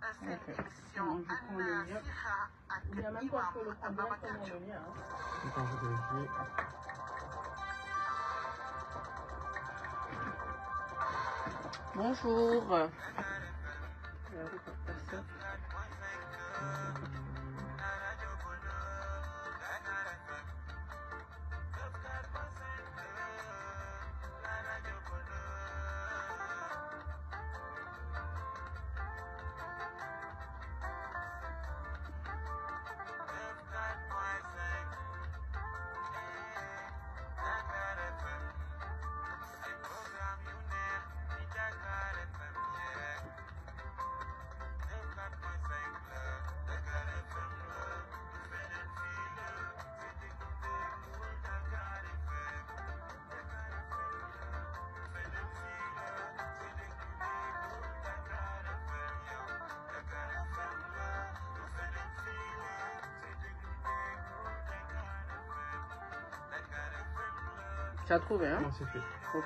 Ok. Je prends le lien. Il y a même pas que le prendre directement le lien. Attends, je vérifie. Bonjour. Tu as trouvé, hein? Non, c'est fait. Ok.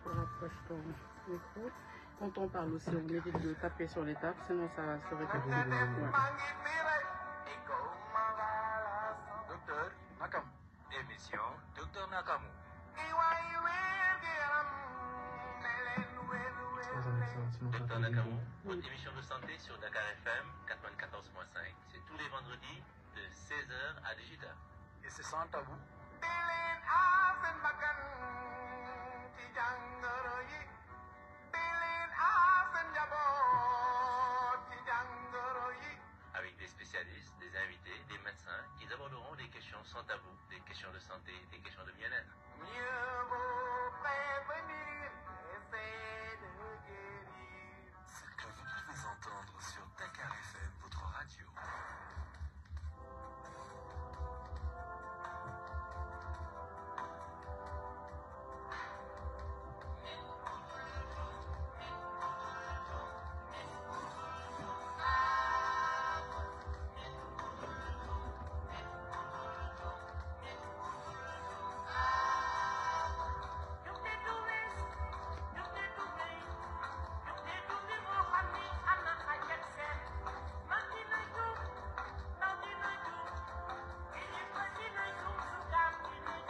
Je rapproche ton micro. Quand on parle aussi, on évite de taper sur les tables, sinon ça va se répéter. Ouais. Docteur Nakamu. Émission Docteur Nakamu. Docteur Nakamu, votre émission de santé sur Dakar FM 94.5. C'est tous les vendredis de 16h à 18h. Et c'est sans tabou. Avec des spécialistes, des invités, des médecins qui aborderont des questions sans tabou, des questions de santé, des questions de bien-être. Mieux vaut prévenir, essayer de guérir. C'est ce que vous pouvez entendre sur Dakar FM, votre radio.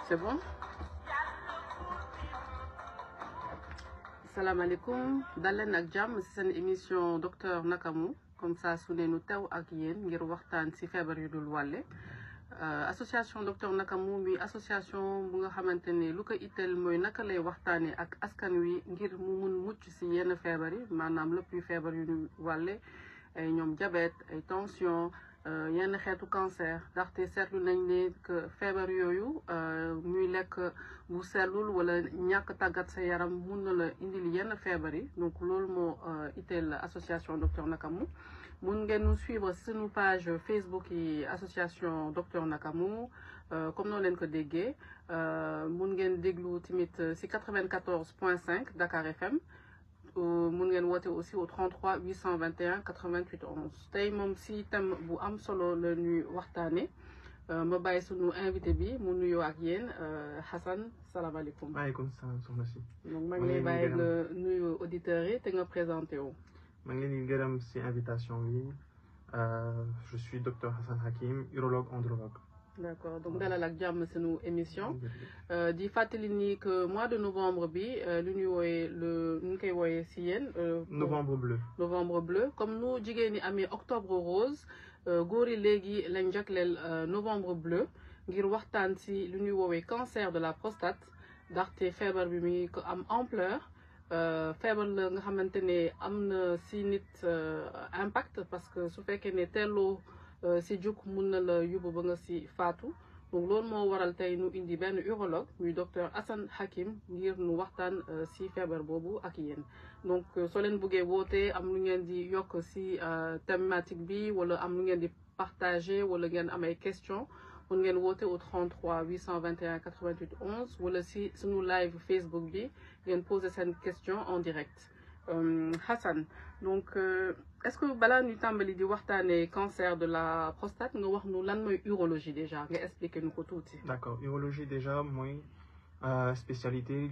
C'est bon? Salam alaikum. Dalen ak jàmm ci seen émission docteur Nakamu comme ça su ne nu teew ak yéen ngir waxtaan ci feebar yu dul wàlle. Association docteur Nakamu mi association bu nga xamante ne lu ko itteel mooy naka lay waxtaanee ak askan wi ngir mu mun mucc ci yenn feebar yi maanaam lépp yu feebar yu dul wàlle ay ñoom diabète ay tension yenn xeetu cancer ndaxte seetlu nañ ne que feebar yooyu muy lekk bu sellul wala ñàkk tàggat sa yaram mun na la indil yenn feebar yi donc loolu moo itteel association docteur Nakamu mun ngeen ñu suivre suñu page Facebook yi association docteur Nakamu comme noonu leen ko déggee mun ngeen déglu tamit si 94.5 Dakar FM mun ngeen woote aussi au 33 821 88 11 tey moom si thème bu am solo la ñuy waxtaane ma bàyyi sunu invité bi mu nuyoo ak yéen Hassan salaamaaleykum. maaleykum salaam soxna si. donc maa ngi lay bàyyi nga nuyu auditeurs yi te nga présenté wu. maa ngi leen di gërëm si invitation bi je suis docteur Hassan Hakim urologue andrologue. D'accord donc dalal ak jàmm sunu émission di fàttali ni que mois de novembre bi lu ñuy wooyee lu ñu koy wooyee si yéen. novembre bleu. novembre bleu comme nu jigéen ñi amee octobre rose góor yi léegi lañ jagleel novembre bleu ngir waxtaan si lu ñuy woowee cancer de la prostate ndaxte feebar bi mi ko am ampleur feebar la nga xamante ne am na si nit impact parce que su fekkee ne teeloo si juk mun na la yóbbu ba nga si faatu donc loolu moo waral tey nu indi benn urologue muy docteur Hassan Hakim ngir nu waxtaan si feebar boobu ak yéen donc soo leen bëggee woote am lu ngeen di yokk si thématique bi wala am lu ngeen di partager wala ngeen am ay questions mun ngeen woote au 33 821 88 11 wala si suñu live Facebook bi ngeen poser seen question en direct Hassan donc est-ce que balaa ñu tàmbali di waxtaanee cancer de la prostate nga wax nu lan mooy urologie déjà nga expliquer nu ko tuuti. D'accord, urologie déjà mooy spécialité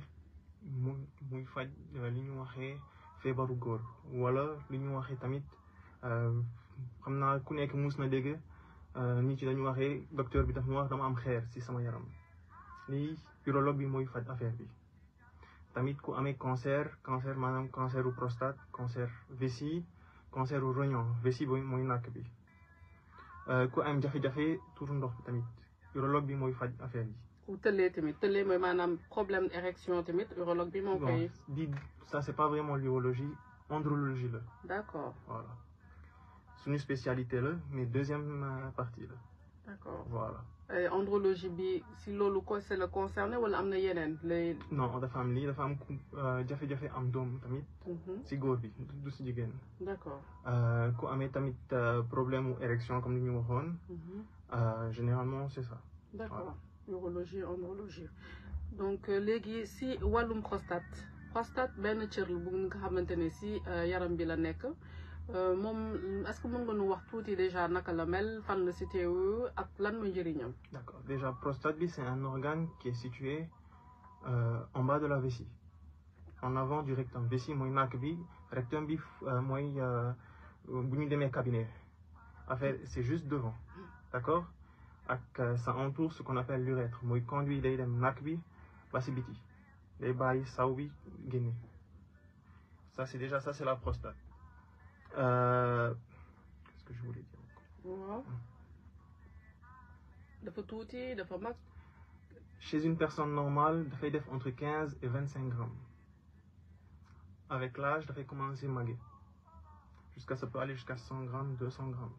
muy faj li ñu waxee feebaru góor wala li ñu waxee tamit xam naa ku nekk mus na dégg nit ci dañu waxee docteur bi daf ñu wax dama am xeer ci sama yaram lii urologue bi mooy faj affaire bi. tamit ku amee cancer maanaam cancer u prostate cancer vessie cancer u rognon vessie bi mooy nàkk bi ku am jafe-jafe tuuru ndox bi tamit urologue bi mooy faj affaire yi. ku tëlee tamit tëlee mooy maanaam problème érection tamit urologue bi moo koy. di ça c'est pas vraiment l'urologie andrologie la. d'accord voilà suñu spécialité la mais deuxième partie la. d'accord voilà. andrologie bi si loolu ko c'est le concerné wala am na yeneen lay. non dafa am lii dafa am jafe-jafe am doom tamit. si góor bi du si jigéen. d'accord. ku amee tamit problème mu érection comme ni ñu waxoon. généralement c'est ça. d'accord urologie andrologie donc léegi si wàllum prostate benn cër la bu nga xamante ne si yaram bi la nekk. moom est-ce que mën nga nu wax tuuti déjà naka la mel fan la situé ak lan mooy njëriñam. d'accord déjà prostate bi c'est un organe qui est situé en bas de la vessie en avant du rectum vessie mooy nàkk bi rectum bi mooy bu ñu demee cabinet affaire c'est juste devant d'accord ak ça entoure ce qu'on appelle l'urètre mooy conduit day dem nàkk bi ba si biti day bàyyi saw bi génne ça c'est déjà ça c'est la prostate. Qu'est-ce que je voulais dire? waaw dafa tuuti dafa mag. Chez une personne normale dafay def entre 15 et 25 grammes avec l'âge dafay commencer màgge ça peut aller jusqu'à 100 grammes 200 grammes.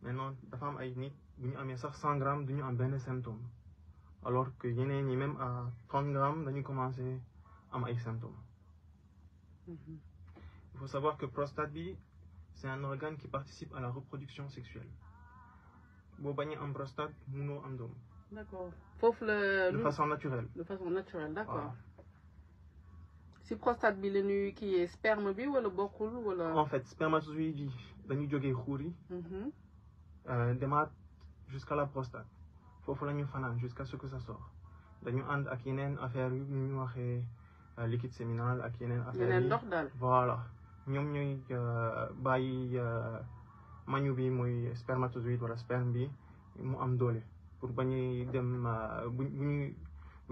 Maintenant dafa am ay nit bu ñu amee sax 100 grammes du ñu am benn symptôme alors que yeneen ñi même à 30 grammes dañu commencer am ay symptômes. Il faut savoir que prostate bi c'est un organe qui participe à la reproduction sexuelle boo bañee am prostate mënoo am doom. d'accord foofu la. de façon naturelle. d'accord. Voilà. si prostate bi la ñuy kii sperme bi wala bokkul wala. en fait spermatozoïdes yi dañuy jógee xuur yi. demaat jusqu'à la prostate foofu la ñu fanaan jusqu'à ce que ça sort dañu ànd ak yeneen affaire yu ñu waxee liquide séminal ak yeneen affaire yi yeneen ndox daal. voilà ñoom ñooy bàyyi mañu bi mooy spermatozoïde wala sperme bi mu am doole pour bañuy dem bu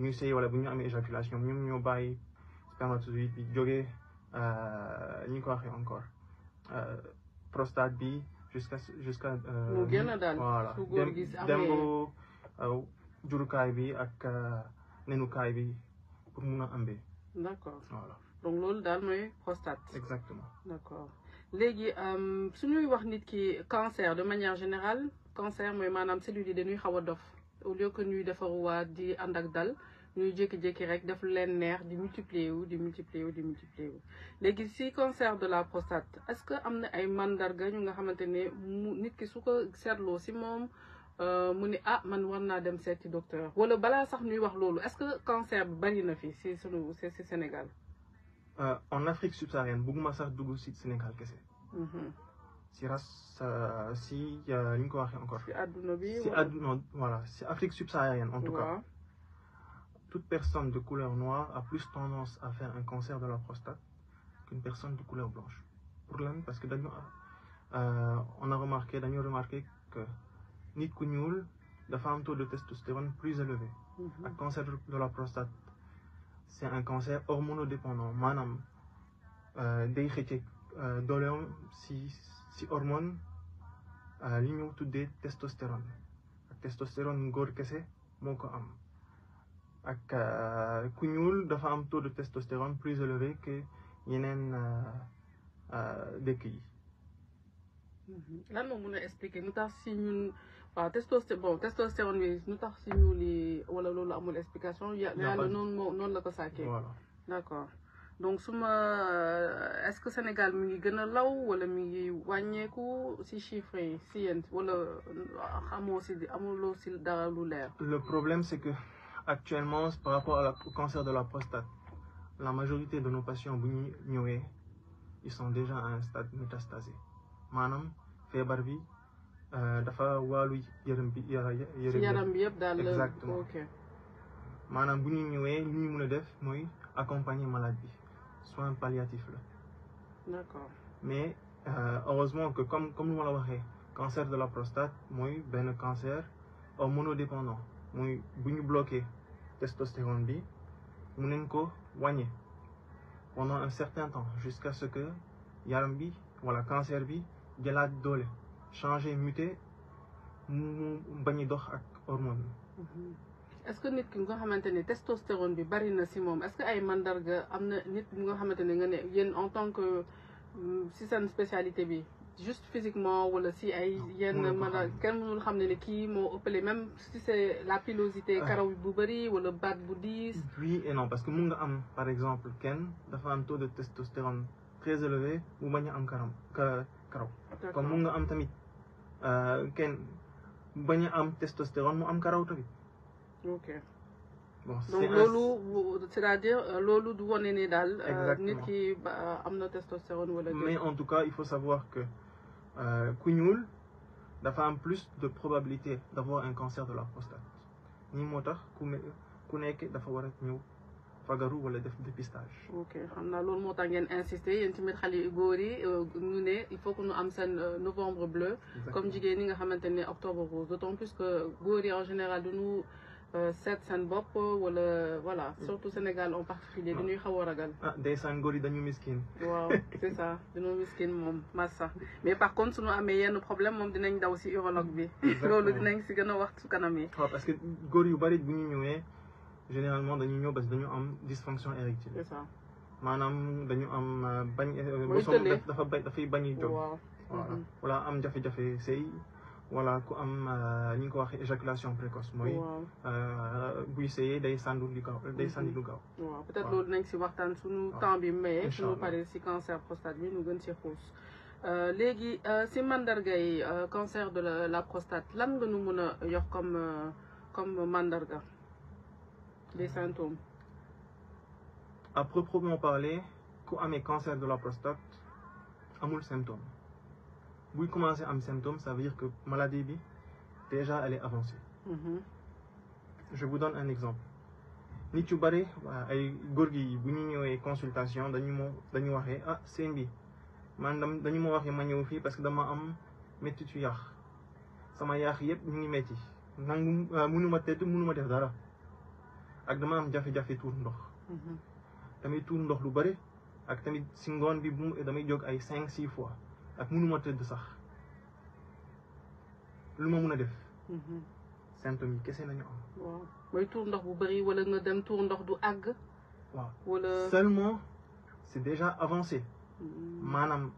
ñu sëy wala bu ñu amee éjaculation ñoom ñoo bàyyi spermatozoïde bi jógee ñu ko waxee encore prostate bi jusqu'à mu génn daal voilà dem ba jurukaay bi ak nenukaay bi pour mun a ëmbee. d'accord voilà donc loolu daal mooy prostate. exactement. d'accord léegi su ñuy wax nit ki cancer de manière générale cancer mooy maanaam cellules yi dañuy xaw a dof au lieu que ñuy defaruwaat di ànd ak dal ñuy jékki-jékki rek def leen neex di multiplier wu léegi si cancer de la prostate est-ce que am na ay mandarga ñu nga xamante ne nit ki su ko seetloo si moom mu ni man war naa dem seeti docteur wala balaa sax ñuy wax loolu est-ce que cancer bi bari na fi si sunu si Sénégal. en Afrique subsaharienne bëgguma sax dugg si Sénégal kese. si ni ñu ko waxee encore. si àdduna bi si àdduna voilà si Afrique subsaharienne en tout cas. Toute personne de couleur noire a plus tendance à faire un cancer de la prostate qu'une personne de couleur blanche. Pour l'un, parce que on a remarqué que nit ku ñuul dafa am taux de testostérone plus élevé. Le cancer de la prostate, c'est un cancer hormonodépendant. Maanaam day xëcc dooleem si hormone li ñu tuddee testostérone. ak testostérone góor kese moo ko am. ak ku ñuul dafa am taux de testostérone plus élevé que yeneen dëkk yi. lan moo mën a expliquer nu tax si ñun waaw testostérone bi nu tax si ñuul yi wala loolu amul explication yàlla noonu la ko sàkkee. voilà d'accord donc est-ce que Sénégal mi ngi gën a law wala mi ngi wàññeeku si chiffres yi si yéen wala amuloo si dara lu leer. le problème c'est que actuellement par rapport au cancer de la prostate la majorité de nos patients bu ñu ñëwee ils sont déjà à un stade métastasé maanaam feebar bi dafa wàllu yaram bi yaram bi yëpp daal exactement ok maanaam bu ñu ñëwee li ñu mën a def mooy accompagner malade bi soin palliatif la d'accord mais heureusement que comme nu ma la waxee cancer de la prostate mooy benn cancer hormonodépendant mooy bu ñu bloqué testostérone bi mu neen ko wàññi pendant un certain temps jusqu'à ce que yaram bi wala cancer bi jëlaat doole changer muté mu bañ a dox ak hormone est-ce que nit ki nga xamante ne testostérone bi bari na si moom est-ce que ay mandarga am na nit nga xamante ne nga ne yéen en tant que si seen spécialité bi juste physiquement wala si ay yenn mandarga kenn mënul xam ne kii moo ëppale même si c'est la pilosité karaw bu bari wala baat bu diis. Oui et non parce que mun nga am par exemple kenn dafa am taux de testostérone très élevé mu bañ a am karaw comme mun nga am tamit kenn bañ a am testostérone mu am karaw tamit. ok bon donc loolu c'est-à-dire loolu du wane ne daal. nit ki am na testostérone wala. mais en tout cas il faut savoir que ku ñuul dafa am plus de probabilité d'avoir un cancer de la prostate ñi moo tax ku nekk dafa war a ñëw fagaru wala def dépistage. ok xam naa loolu moo tax ngeen insister yéen tamit xale yu góor yi ñu ne il faut que ñu am seen novembre bleu. comme jigéen ñi nga xamante ne octobre rose d'autant plus que góor yi en général duñu seet seen bopp wala voilà surtout Sénégal en particulier dañuy xaw a ragal. ndeysaan góor yi dañu miskin. waaw c'est ça dañoo miskin moom massa mais par contre suñu amee yenn problème moom dinañ daw si urologue bi. loolu dinañ si gën a wax su kanam yi. waaw parce que góor yu bari bu ñu ñëwee généralement dañuy ñëw parce que dañu am dysfonction érectile. c'est ça maanaam dañu am bañ. dafay bañ a jóg. waaw voilà wala am jafe-jafe sëy wala ku am ni ñu ko waxee éjaculation précoce mooy buy sëyee day sàndu lu gaaw day sànni lu gaaw. waaw peut-être loolu dinañ si waxtaan suñu temps bi mayee suñu paree si cancer prostate bi ñu gën si xuus léegi si mandarga yi cancer de la prostate lan nga nu mën a yox comme mandarga des symptômes. à proprement parler ku amee cancer de la prostate amul symptôme buy commencer am symptôme ça veut dire que maladie bi déjà elle est avancée. Je vous donne un exemple nit yu bari ay góor gi bu ñu ñëwee consultation dañu waxee sëñ bi man dañu ma waxee ma ñëw fii parce que dama am mettitu yàq sama yàq yëpp ñu ngi metti nangu mënuma tëdd mënuma def dara ak dama am jafe-jafe tuur ndox tamit tuur ndox lu bari ak tamit si ngoon bi damay jóg ay 5-6 fois ak mënuma tëdd sax lu ma mën a def symptômes yi kese nañu am. waaw mooy tuur ndox bu bari wala nga dem tuur ndox du àgg. waaw wala seulement c'est déjà avancé. maanaam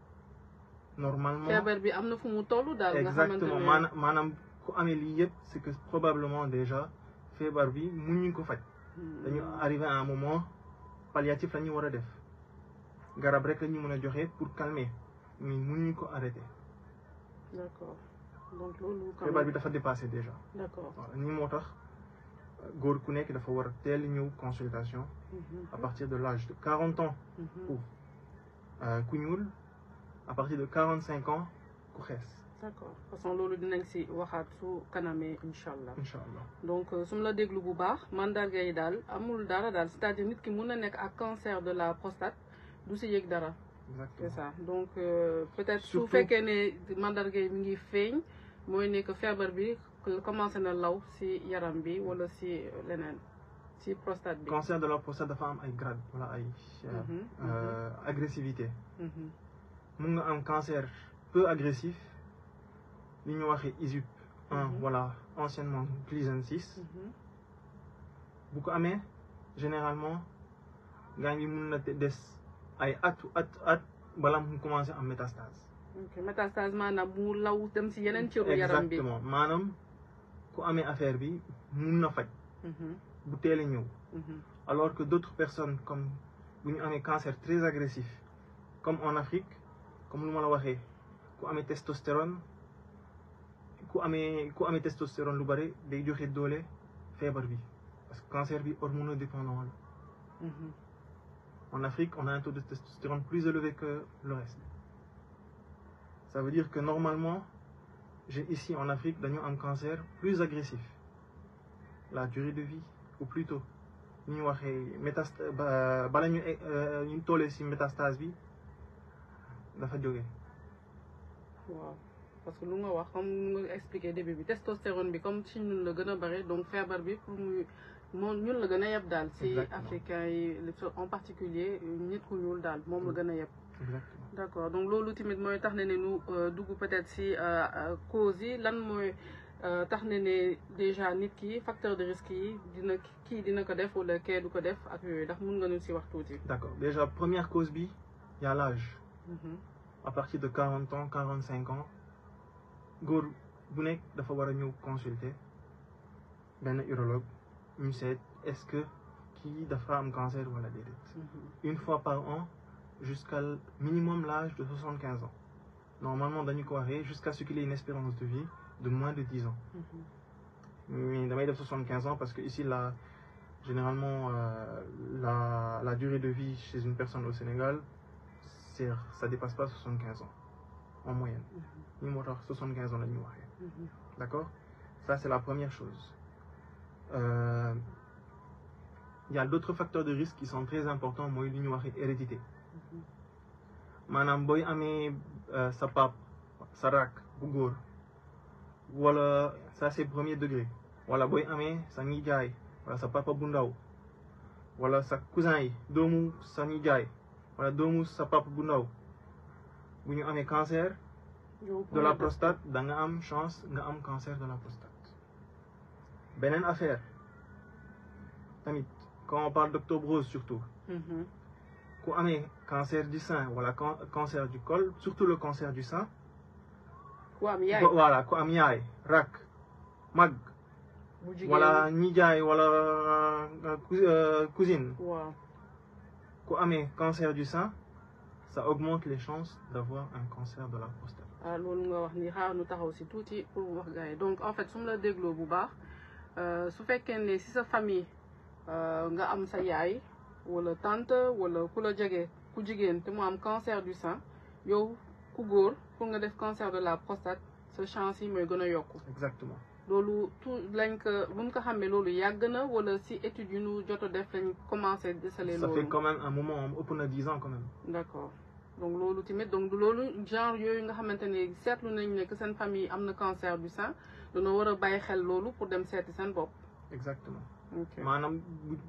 normalement. feebar bi am na fu mu toll daal. nga xamante ne exactement maanaam ku amee lii yëpp c'est que probablement déjà feebar bi mënuñu ko faj. dañu arrivé à un moment palliatif la ñu war a def garab rek la ñu mën a joxe pour calmer mais mënuñu ko arrêter. d'accord donc loolu. feebar bi dafa dépassé déjà. d'accord voilà ni moo tax góor ku nekk dafa war a teel ñëw consultation. à partir de l'âge de 40 ans. pour ku ñuul à partir de 45 ans ku xees. d'accord de toute façon loolu dinañ si waxaat su kanamee incha allah. incha allah donc su ma la déglu bu baax mandarga yi daal amul dara daal c'est-à-dire nit ki mun na nekk ak cancer de la prostate du si yëg dara. exactement c'est ça donc peut-être su fekkee ne mandarga yi mi ngi feeñ mooy ne que feebar bi commencé na law si yaram bi wala si leneen si prostate bi. cancer de la prostate dafa am ay grade wala ay agressivité. mun nga am cancer peu agressif li ñu waxee ISUP 1 voilà anciennement Gleason 6 bu ko amee généralement gaa ngi mun na des ay at bala mu commencé am métastase. ok métastase maanaam mu law dem si yeneen cëru yaram bi exactement maanaam ku amee affaire bi mun na faj. bu teel a ñëw. alors que d'autres personnes comme bu ñu amee cancer très agressif comme en Afrique comme lu ma la waxee ku amee testostérone ku amee testostérone lu bari day joxe doole feebar bi parce que cancer bi hormonodépendant la. En Afrique, on a un taux de testostérone plus élevé que le reste. Ça veut dire que normalement, ici en Afrique, nous avons un cancer plus agressif. La durée de vie, ou plutôt, nous avons une métastase, dafa jóge. waaw parce que lu nga wax comme nu nga expliqué début bi testostérone bi comme ci ñun la gën a bëri donc feebar bi pour muy moom ñun la gën a yeb daal si africain yi en particulier nit ku ñuul daal moom la gën a yeb. Exactement. D'accord donc loolu tamit mooy tax ne ne nu dugg peut-être si cause yi lan mooy tax ne ne déjà nit ki facteur de risque yi dina kii dina ko def wala kee du ko def ak yooyu ndax mun nga ñu si wax tuuti. D'accord déjà première cause bi y a l'âge. À partir de 40 ans 45 ans góor bu nekk dafa war a ñëw consulter benn urologue ñu seet est-ce que kii dafa am cancer wala déedéet. Une fois par an jusqu'à minimum l'âge de 75 ans. Normalement dañu ko waxee jusqu'à ce qu'il ait une espérance de vie de moins de 10 ans. Mais damay def 75 ans parce que ici là généralement la durée de vie chez une personne au Sénégal ça dépasse pas 75 ans en moyenne. Nous avons 75 ans. D'accord? Ça, c'est la première chose. Il y a d'autres facteurs de risque qui sont très importants. Moi, l'union hérédité. Manam boy amé sa pap, sa rak, bougour. Voilà, ça c'est premier degré. Voilà, boy amé sa nidjaay, voilà sa papa bundao. Voilà sa cousin, domu sa nidjaay. Voilà, doomu sa papa bu ndaw bu ñu amee cancer de la prostate da nga am chance nga am cancer de la prostate. Beneen affaire tamit quand on parle d'octobre rose surtout ku amee cancer du sein wala cancer du col surtout le cancer du sein voilà ku am yaay rak mag wala nijaay wala cousine ku amee cancer du sein ça augmente les chances d'avoir un cancer de la prostate. loolu nga wax ni xaar nu taxaw si tuuti pour wax gars yi donc en fait su ma la dégloo bu baax su fekkee ne si sa famille nga am sa yaay wala tante wala ku la jege ku jigéen te mu am cancer du sein yow ku góor pour nga def cancer de la prostate sa chance yi mooy gën a yokku. Exactement. loolu tout lañ ko buñ ko xamee loolu yàgg na wala si études yu ñu jot a def lañ commencé déceler loolu. Ça fait quand même un moment ëpp na 10 ans quand même. D'accord donc loolu tamit donc loolu genre yooyu nga xamante ne seetlu nañ ne que seen famille am na cancer du sein dañoo war a bàyyi xel loolu pour dem seeti seen bopp. Exactement. ok maanaam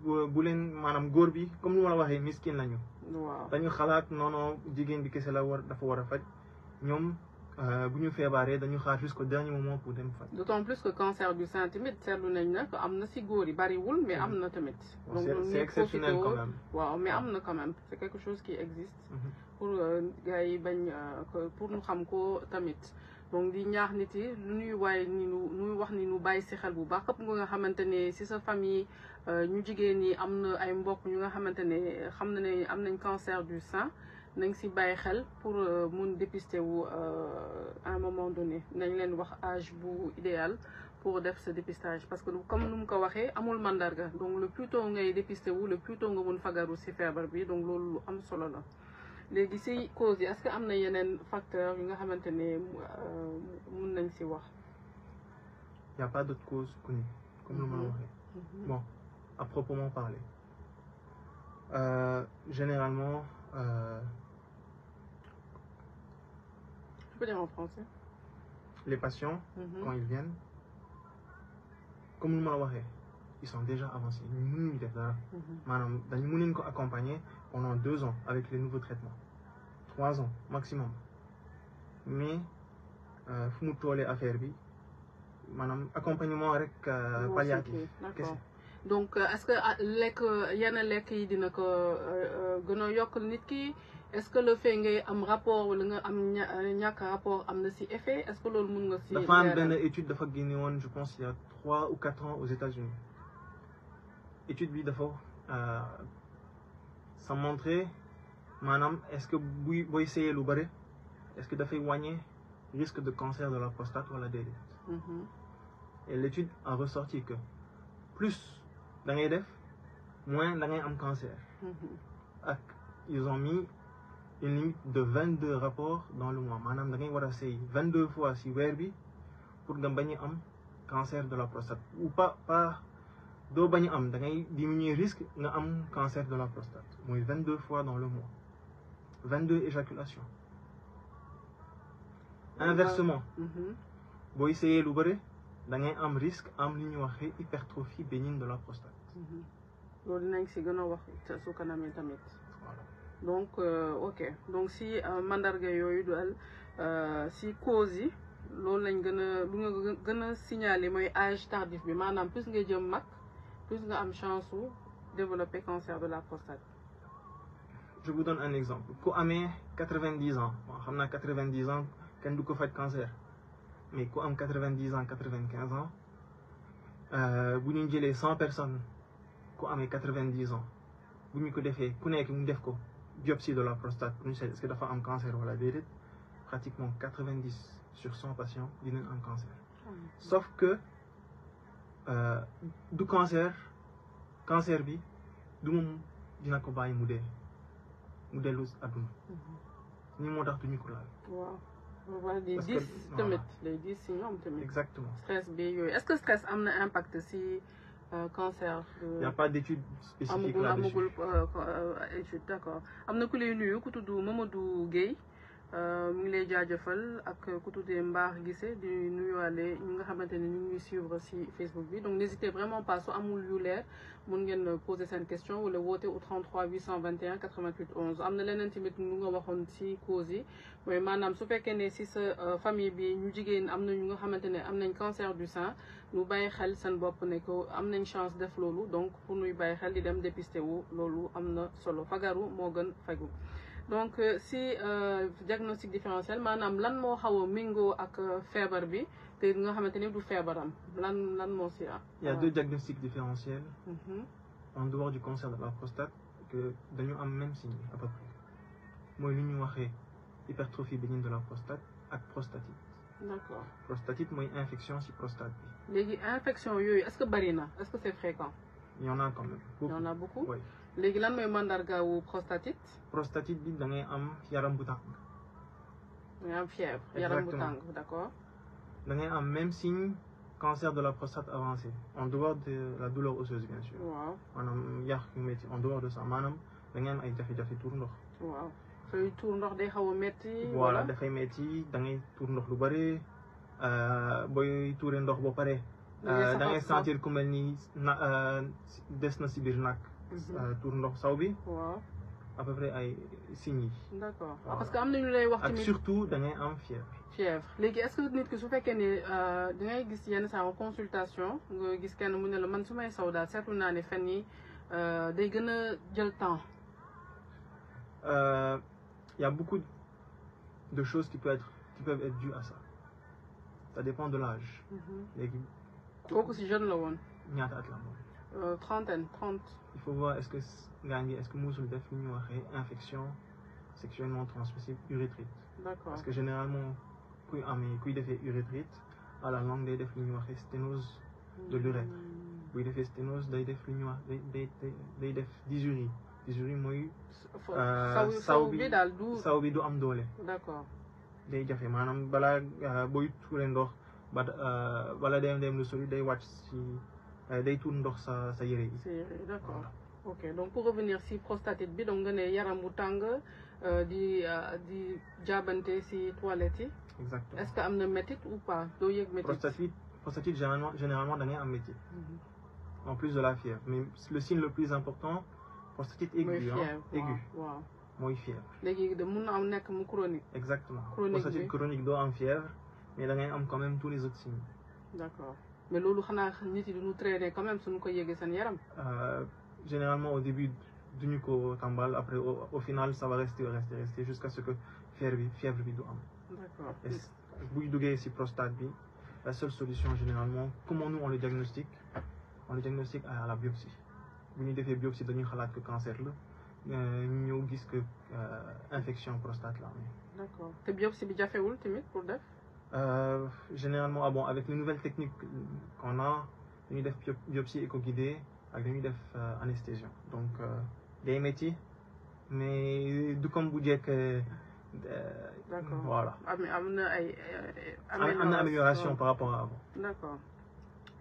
bu leen maanaam góor bi comme ni ma la waxee miskin lañu. waaw dañu xalaat non jigéen bi kese la dafa war a faj ñoom. bu ñu feebaree dañu xaar jusqu'au dernier moment pour dem faj. d'autant plus que cancer du sein tamit seetlu nañ ne am na si góor yi bariwul mais am na tamit. donc c'est exceptionnel quand même. waaw mais am na quand même c'est quelque chose qui existe. pour gars yi bañ pour ñu xam ko tamit. donc di ñaax nit yi lu ñuy waaye ni nu wax ni nu bàyyi si xel bu baax képp nga xamante ne si sa famille ñu jigéen ñi am na ay mbokk ñu nga xamante ne xam na ne am nañ cancer du sein. nañ si bàyyi xel pour mun dépister wu à un moment donné nañ leen wax âge bu idéal pour def ce dépistage parce que comme nu mu ko waxee amul mandarga donc le plus tôt ngay dépister wu le plus tôt nga mun fagaru si feebar bi donc loolu lu am solo la. léegi si cause yi est-ce que am na yeneen facteurs yi nga xamante ne mun nañ si wax. Il y a pas d'autre cause connue comme lu ma la waxee. Bon à proprement parler généralement. Tu peux dire en français. Les patients, quand ils viennent, comme nous l'avons dit, ils sont déjà avancés. Nous nous accompagner pendant 2 ans avec les nouveaux traitements. 3 ans maximum. Mais, il faut nous les affaires. Accompagnement avec palliatif. D'accord. Donc est-ce que lekk yenn lekk yi dina ko gën a yokkal nit ki est-ce que le fait ngay am rapport wala nga am ñàkk rapport am na si effet est-ce que loolu mun nga si. dafa am benn étude dafa génne woon je pense il y a 3 ou 4 ans aux États-Unis étude bi dafa ça montrait maanaam est-ce que booy seeyee lu bëri est-ce que dafay wàññi risque de cancer de la prostate wala déedéet. Et l'étude a ressorti que plus da ngay def moins da ngay am cancer. ils ont mis une limite de 22 rapports dans le mois. Maanaam da ngay war a sëy 22 fois si weer bi pour nga bañ a am cancer de la prostate ou pas doo bañ a am da ngay diminuer risque nga am cancer de la prostate mooy 22 fois dans le mois 22 éjaculations. Inversement booy sëyee lu bëri da ngay am risque am li ñuy waxee hypertrophie bénigne de la prostate. loolu dinañ si gën a wax su kanamee tamit. donc ok donc si mandarga yooyu daal si cause yi loolu lañ gën a lu nga gën a signaler mooy âge tardif bi maanaam plus nga jëm mag plus nga am chance su développer cancer de la prostate. Je vous donne un exemple ku amee 90 ans xam naa 90 ans kenn du ko faj cancer mais ku am 90 ans 95 ans bu ñu jëlee 100 personnes ku amee 90 ans bu ñu ko defee ku nekk mu def ko biopsie de la prostate pour ñu seet est-ce que dafa am cancer wala déedéet pratiquement 90 sur 100 patients dinañ am cancer. Sauf que du cancer bi du moom dina ko bàyyi mu dellu àdduna. ni moo tax duñu ko laal. waaw day diis tamit day diis si ñoom tamit. Exactement. Stress bi yooyu est-ce que stress am na impact si cancer. Il n'y a pas d'étude spécifique là-dessus. amagul étude d'accord am na ku lay nuyu ku tudd Mamadou Guèye mu ngi lay jaajëfal ak ku tuddee Mbaar Gissé di nuyuwaale ñi nga xamante ne ñu ngi suivre si Facebook bi donc n'hésitez vraiment pas su amul yu leer mun ngeen poser seen question wala woote au 33 821 88 11 am na leneen tamit lu nga waxoon si cause yi mooy maanaam su fekkee ne si sa famille bi ñu jigéen am na ñu nga xamante ne am nañ cancer du sein ñu bàyyi xel seen bopp ne ko am nañ chance def loolu donc pour ñuy bàyyi xel di dem dépister wu loolu am na solo fagaru moo gën faju donc si diagnostic différentiel maanaam lan moo xaw a méngoo ak feebar bi te nga xamante ni du feebaram lan moo si Il y a deux diagnostics différentiels en dehors du cancer de la prostate que dañu am même signe à peu près mooy li ñu waxee hypertrophie bénigne de la prostate ak prostatite. D'accord. Prostatite mooy infection si prostate bi. léegi infection yooyu est-ce que bari na est-ce que c'est fréquent? Il y en a quand même. Il y en a beaucoup. Oui. léegi lan mooy mandarga wu prostatite? Prostatite bi da ngay am yaram bu tàng. da ngay am fièvre yaram bu tàng d'accord. da ngay am même signe cancer de la prostate avancé en dehors de la douleur osseuse bien sûr. waaw maanaam yàq yu métti en dehors de ça maanaam da ngay am ay jafe-jafe tuur ndox. waaw sooy tuur ndox day xaw a métti. voilà dafay métti da ngay tuur ndox lu bëri booy tuuree ndox ba pare. da ngay sentir ku mel ni des na si biir nag. tuur ndox saw bi. waaw à peu près ay signes yi. d'accord parce que am na ñu lay wax ak tamit surtout da ngay am fièvre. fièvre léegi est-ce que nit ki su fekkee ne da ngay gis yenn saa consultation nga gis kenn mu ne la man su may saw daal seetlu naa ne fan yi day gën a jël temps. Il y a beaucoup de choses qui peuvent être dues à ça. Ça dépend de l'âge. léegi kooku si jeune la woon. ñaata at la moom. trentaine 30. Il faut voir est-ce que musul def li ñuy waxee infection sexuellement transmissible urétrite. D'accord. Parce que généralement kuy defee urétrite à la longue day def li ñuy waxee sténose de l'urètre. buy defee sténose day def li ñuy wax day def dysurie. dysurie mooy. saw bi du am doole. D'accord. day jafe maanaam balaa booy tuure ndox bala dem lu sori day wàcc si day tuur ndox sa yére yi. D'accord. Ok donc pour revenir si prostatite bi donc nga ne yaram bu tàng di jaabante si toilette yi. Exactement. Est-ce que am na métit ou pas doo yëg métit. Prostatite généralement da ngay am métit. En plus de la fièvre mais le signe le plus important prostatite aiguë aiguë. waaw mooy fièvre. léegi de mun na am nekk mu chronique. Exactement. chronique prostatite chronique doo am fièvre mais da ngay am quand même tous les autres signes. D'accord mais loolu xanaa nit yi duñu traîner quand même suñu ko yëgee seen yaram. Généralement au début duñu ko tàmbal après au final ça va rester jusqu'à ce que fièvre bi du am. D'accord. buy duggee si prostate bi la seule solution généralement comment nous on le diagnostique à la biopsie bu ñu defee biopsie dañuy xalaat que cancer la ñu ñëw gis que infection prostate la amee. D'accord te biopsie bi jafewul tamit pour def. Généralement avec les nouvelles techniques qu'on a dañuy def biopsie éco-guidée ak dañuy def anesthésion donc day métti mais du comme bu njëkk. D'accord. Voilà. am na ay am na amélioration par rapport à avant. D'accord.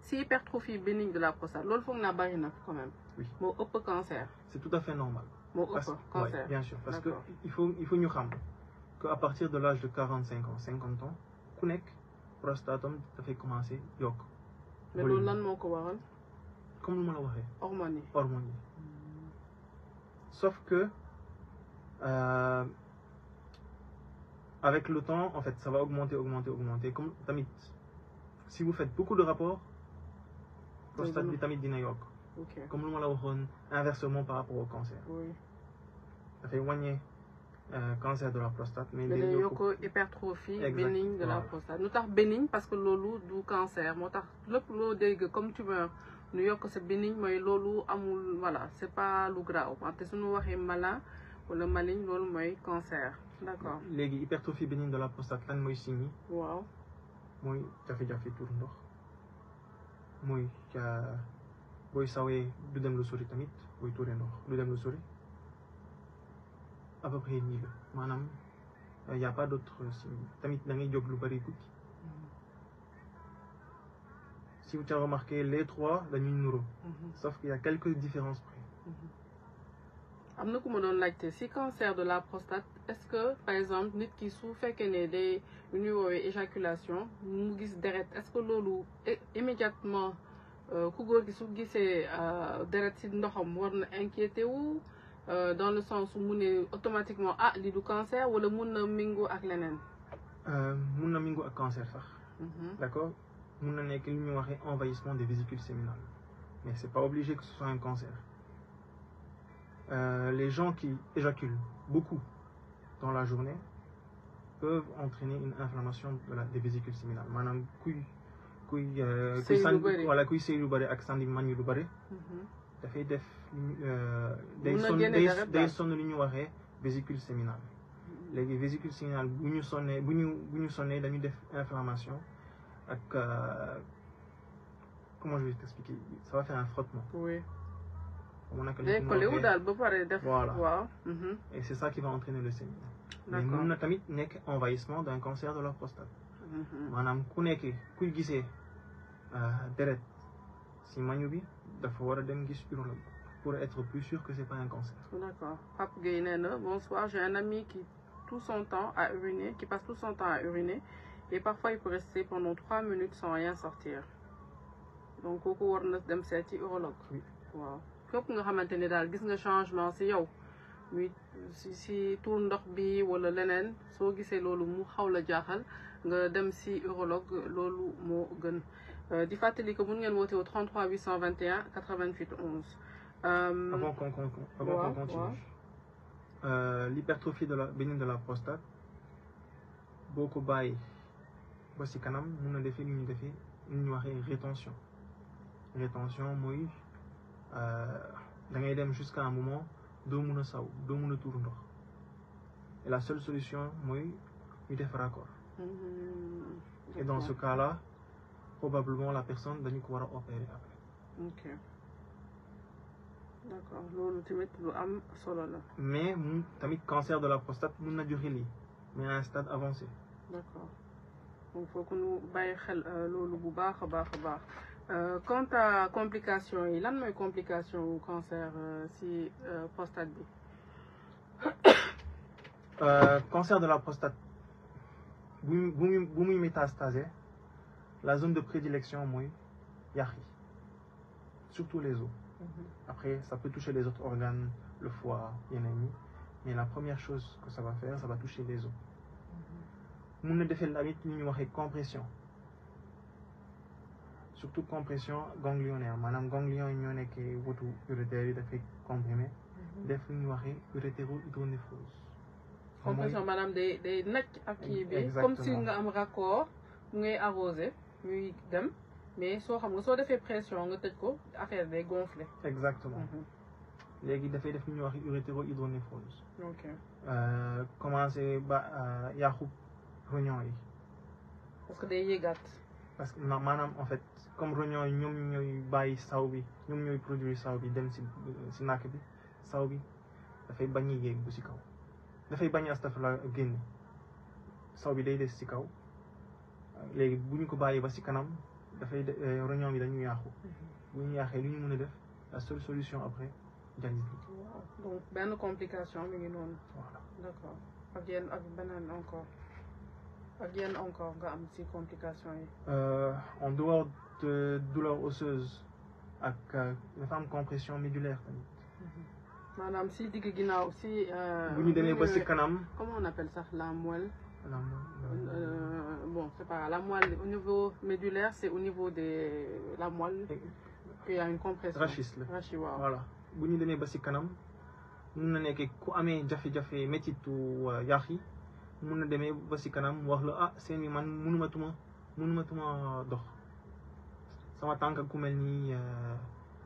Si hypertrophie bénigne de la prostate loolu foog naa bari na quand même. Oui. moo ëpp cancer. C'est tout à fait normal. moo ëpp cancer. Ouais, bien sûr, parce que D'accord. il faut ñu xam qu'à partir de l'âge de 45 ans 50 ans ku nekk prostate am dafay commencer yokk. mais loolu lan moo ko waral. comme lu ma la waxee. hormones yi. hormones yi. Sauf que avec le temps, en fait, ça va augmenter. Comme tamit, si vous faites beaucoup de rapports, prostate bi tamit dina yokk. Ok. Comme lu ma la waxoon inversement par rapport au cancer. Oui. dafay wàññi cancer de la prostate. mais day day yokk hypertrophie Exact. bénigne de la Voilà. prostate. lu tax bénigne parce que loolu du cancer moo tax lépp loo dégg comme tumeur nu yokk sa bénigne mooy loolu amul voilà c'est pas lu grave wante suñu waxee malin wala maligne loolu mooy cancer. D'accord. léegi hypertrophie bénigne de la prostate lan mooy signe yi. waaw. mooy jafe-jafe tuur ndox mooy booy sawee du dem lu sori tamit booy tuuree ndox du dem lu sori à peu près nii la maanaam y a pas d'autre signe tamit da ngay jóg lu bari guddi. Si vous avez remarqué les trois dañuy nuroo. Sauf qu'il y a quelques différences près. am na ku ma doon laajte si cancer de la prostate est-ce que par exemple nit ki su fekkee ne day lu ñuy woowee éjaculation mu gis deret est-ce que loolu immédiatement ku góor gi su gisee deret si ndoxam war na inquiété wu dans le sens où mu ne automatiquement ah lii du cancer wala mun na mingu ak leneen. mun na mingu ak cancer sax. D'accord mun na nekk li ñuy waxee envahissement des vésicules séminales mais c'est pas obligé que ce soit un cancer. Les gens qui éjaculent beaucoup dans la journée peuvent entraîner une inflammation des vésicules séminales maanaam kuy sëy lu bëri ak sandi man yu lu bëri dafay def day sonn li ñu waxee vésicule séminale léegi vésicule séminale bu ñu sonnee dañu def inflammation ak comment je vais t'expliquer ça va faire un frottement. Oui. day collé wu daal ba pare def. Voilà. Waaw. Et c'est ça qui va entraîner le sémin. Mais D'accord. mun na tamit nekk envahissement d'un cancer de la prostate. maanaam kuy gisee deret si mañu bi dafa war a dem gis urologue pour être plus sûr que c'est pas un cancer. D'accord. Pape Gueye nee na bonsoir, j'ai un ami qui passe tout son temps à uriner et parfois il peut rester pendant 3 minutes sans rien sortir. Donc kooku war na dem seeti urologue. Oui. Waaw. Képp nga xamante ne daal gis nga changement si yow muy si tuur ndox bi wala leneen soo gisee loolu mu xaw la jaaxal nga dem si urologue loolu moo gën. Di fàttali que mun ngeen woote au 33 821 88 11. Avant qu'on continue. L'hypertrophie bénigne de la prostate boo ko bàyyi ba si kanam mun na defee lu ñu waxee rétention. Rétention mooy da ngay dem jusqu'à un moment doo mun a saw doo mun a tuur ndox et la seule solution mooy ñu def raccord. Et dans ce cas-là probablement la personne dañu ko war a opérer après. Ok. D'accord. Loolu tamit lu am solo la. Mais tamit cancer de la prostate mun na joxe lii mais à un stade avancé. D'accord. Donc faut que ñu bàyyi xel loolu bu baax a baax a baax. Quant à complications yi lan mooy complication wu cancer si prostate bi. Cancer de la prostate bu muy métastasé la zone de prédilection mooy yax yi surtout les os. Après ça peut toucher les autres organes le foie yeneen yi mais la première chose que ça va faire ça va toucher les os. mun na defee tamit li ñuy waxee compression. Surtout compression ganglionnaire maanaam ganglion yi ñoo nekkee wotu urétère yi dafay comprimé def lu ñuy waxee urétéro-hydronéphrose. Compression maanaam day nacc ak kii bi comme si nga am raccord mu ngay arrosé muy dem mais soo xam nga soo defee pression nga tëj ko affaire day gonflé. Exactement. léegi dafay def lu ñuy waxee urétéro-hydronéphrose. Ok. Commencé ba yàqu rognon yi. Parce que day yéegaat. Parce que maanaam en fait comme rognon yi ñoom ñooy bàyyi saw bi ñoom ñooy produire saw bi dem si nàkk bi saw bi dafay bañ a yéeg bu si kaw dafay bañ a astafurlah génn saw bi day des si kaw léegi bu ñu ko bàyyi ba si kanam dafay roñoom yi dañuy yàqu bu ñu yàqee lu ñu mën a def la seule solution après dialyse bi. donc benn complication mi ngi noonu. Voilà. D'accord ak yenn ak beneen encore ak yenn encore nga am si complication yi. En dehors de douleur osseuse ak dafa am compression médulaire tamit. maanaam si digg ginnaaw si. bu ñu demee ba si kanam. comment on appelle ça la moelle. La moelle. Bon c'est pas la moelle au niveau médulaire c'est au niveau de la moelle. qu'il y a une compression. rachis la rachis waaw. voilà bu ñu demee ba si kanam mun na nekk ku amee jafe-jafe méttitu yàq yi mun na demee ba si kanam wax la ah seen i man mënumatuma dox sama tànk ku mel nii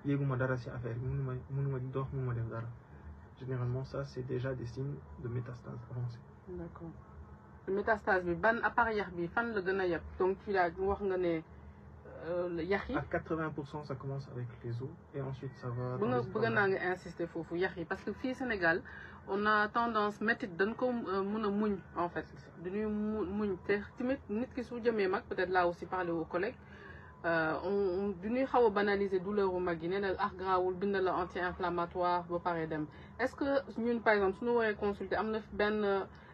yéeguma dara si affaire bi mënuma dox mënuma def dara généralement ça c'est déjà des signes de métastase avancée. D'accord métastase bi ban appareil bi fan la gën a yeb donc tu la wax nga ne yax yi. à 80% ça commence avec les os et ensuite ça va. bëgg naa nga insister foofu yax yi parce que fii Sénégal on a tendance métit dañ ko mën a muñ en fait dañuy muñ te tamit nit ki su jëmee mag peut-être là aussi parler aux collègues duñuy xaw a banaliser douleur u mag yi nee na ah grawul bind la anti-inflammatoire ba pare dem est-ce que ñun par exemple suñu waree consulter am na benn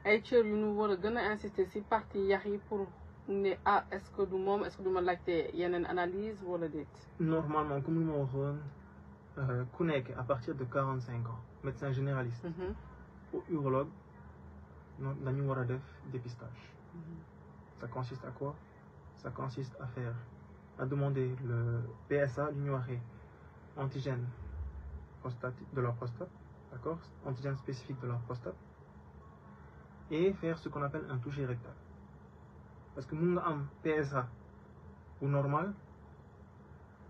ay cër yu ñu war a gën a insister si partie yax yi pour ne ah est-ce que du moom est-ce que du ma laajte yeneen analyse wala déet. Normalement comme lu ma waxoon ku nekk à partir de 45 ans médecin généraliste. Ou urologue dañu war a def dépistage. Ça consiste à quoi? Ça consiste à demander le PSA li ñu waxee antigène prostatique de la prostate, d'accord? Antigène spécifique de la prostate et faire ce qu'on appelle un toucher rectal. Parce que mun nga am PSA ou normal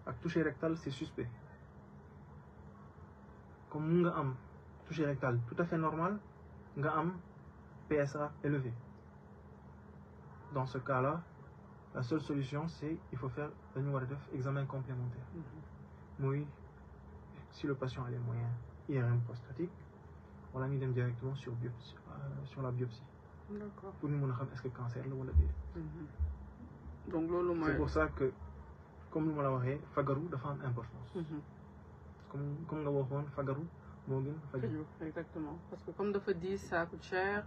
ak toucher rectal c'est suspect comme mun nga am toucher rectal tout à fait normal nga am PSA élevé. Dans ce cas-là la seule solution c'est il faut faire dañu war a def examen complémentaire muy si le patient a les moyens IRM prostatique wala ñu dem directement sur la biopsie. D'accord. Pour ñu mën a xam est-ce que cancer la wala déet. donc loolu mooy. c'est pour ça que comme lu ma la waxee fagaru dafa am importance. comme nga waxoon fagaru moo gën faju. exactement parce que comme dafa diis ça coûte cher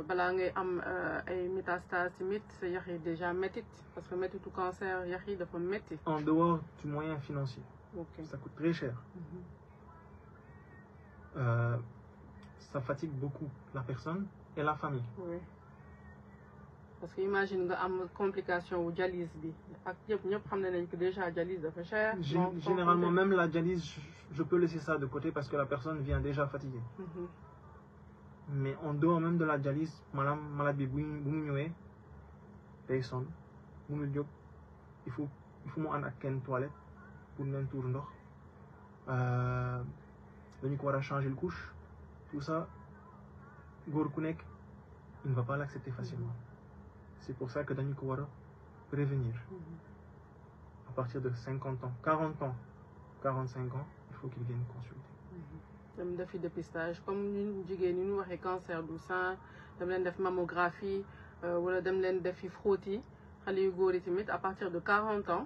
balaa ngay am ay métastases tamit sa yax yi déjà métit parce que métitu cancer yax yi dafa métti. En dehors du moyen financier. Ok. Ça coûte très cher. Ça fatigue beaucoup la personne et la famille. Oui. Parce que imagine nga am complication wu dialyse bi ak ñëpp xam nañ que déjà dialyse dafa cher. Généralement même la dialyse je peux laisser ça de côté parce que la personne vient déjà fatiguée. Mais en dehors même de la dialyse malade bi bu mu ñëwee day sonn mënul jóg il faut mu ànd ak kenn toilette pour leen tuur ndox dañu ko war a changer le couche tout ça góor ku nekk il ne va pas l'accepter facilement. C'est pour ça que dañu ko war a prévenir. À partir de 50 ans 40 ans 45 ans il faut qu'ils viennent consulter. dem defi dépistage comme ñun jigéen ñi ñu waxee cancer du sein dem leen def mammographie wala dem leen defi frottis xale yu góor yi tamit à partir de 40 ans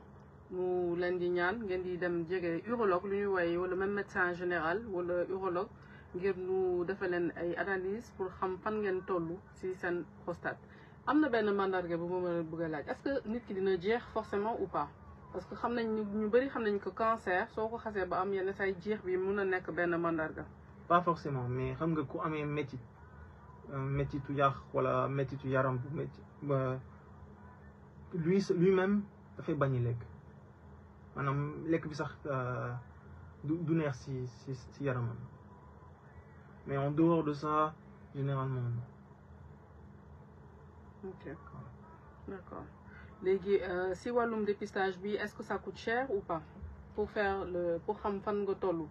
mu leen di ñaan ngeen di dem jege urologue lu ñuy woowee wala même médecin général wala urologue ngir ñu defal leen ay analyse pour xam fan ngeen tollu ci seen prostate. am na benn mandarga bu ma bëgg a laaj est-ce que nit ki dina jeex forcément ou pas parce que xam nañ ñu bëri xam nañ que cancer soo ko xasee ba am yenn say jeex bi mun a nekk benn mandarga. Pas forcément mais xam nga ku amee méttitu yàq wala méttitu yaram bu métti ba lui-même dafay bañ a lekk maanaam lekk bi sax du neex si yaramam mais en dehors de ça généralement non. Ok d'accord léegi si wàllum dépistage bi est-ce que ça coûte cher ou pas pour xam fan nga tollu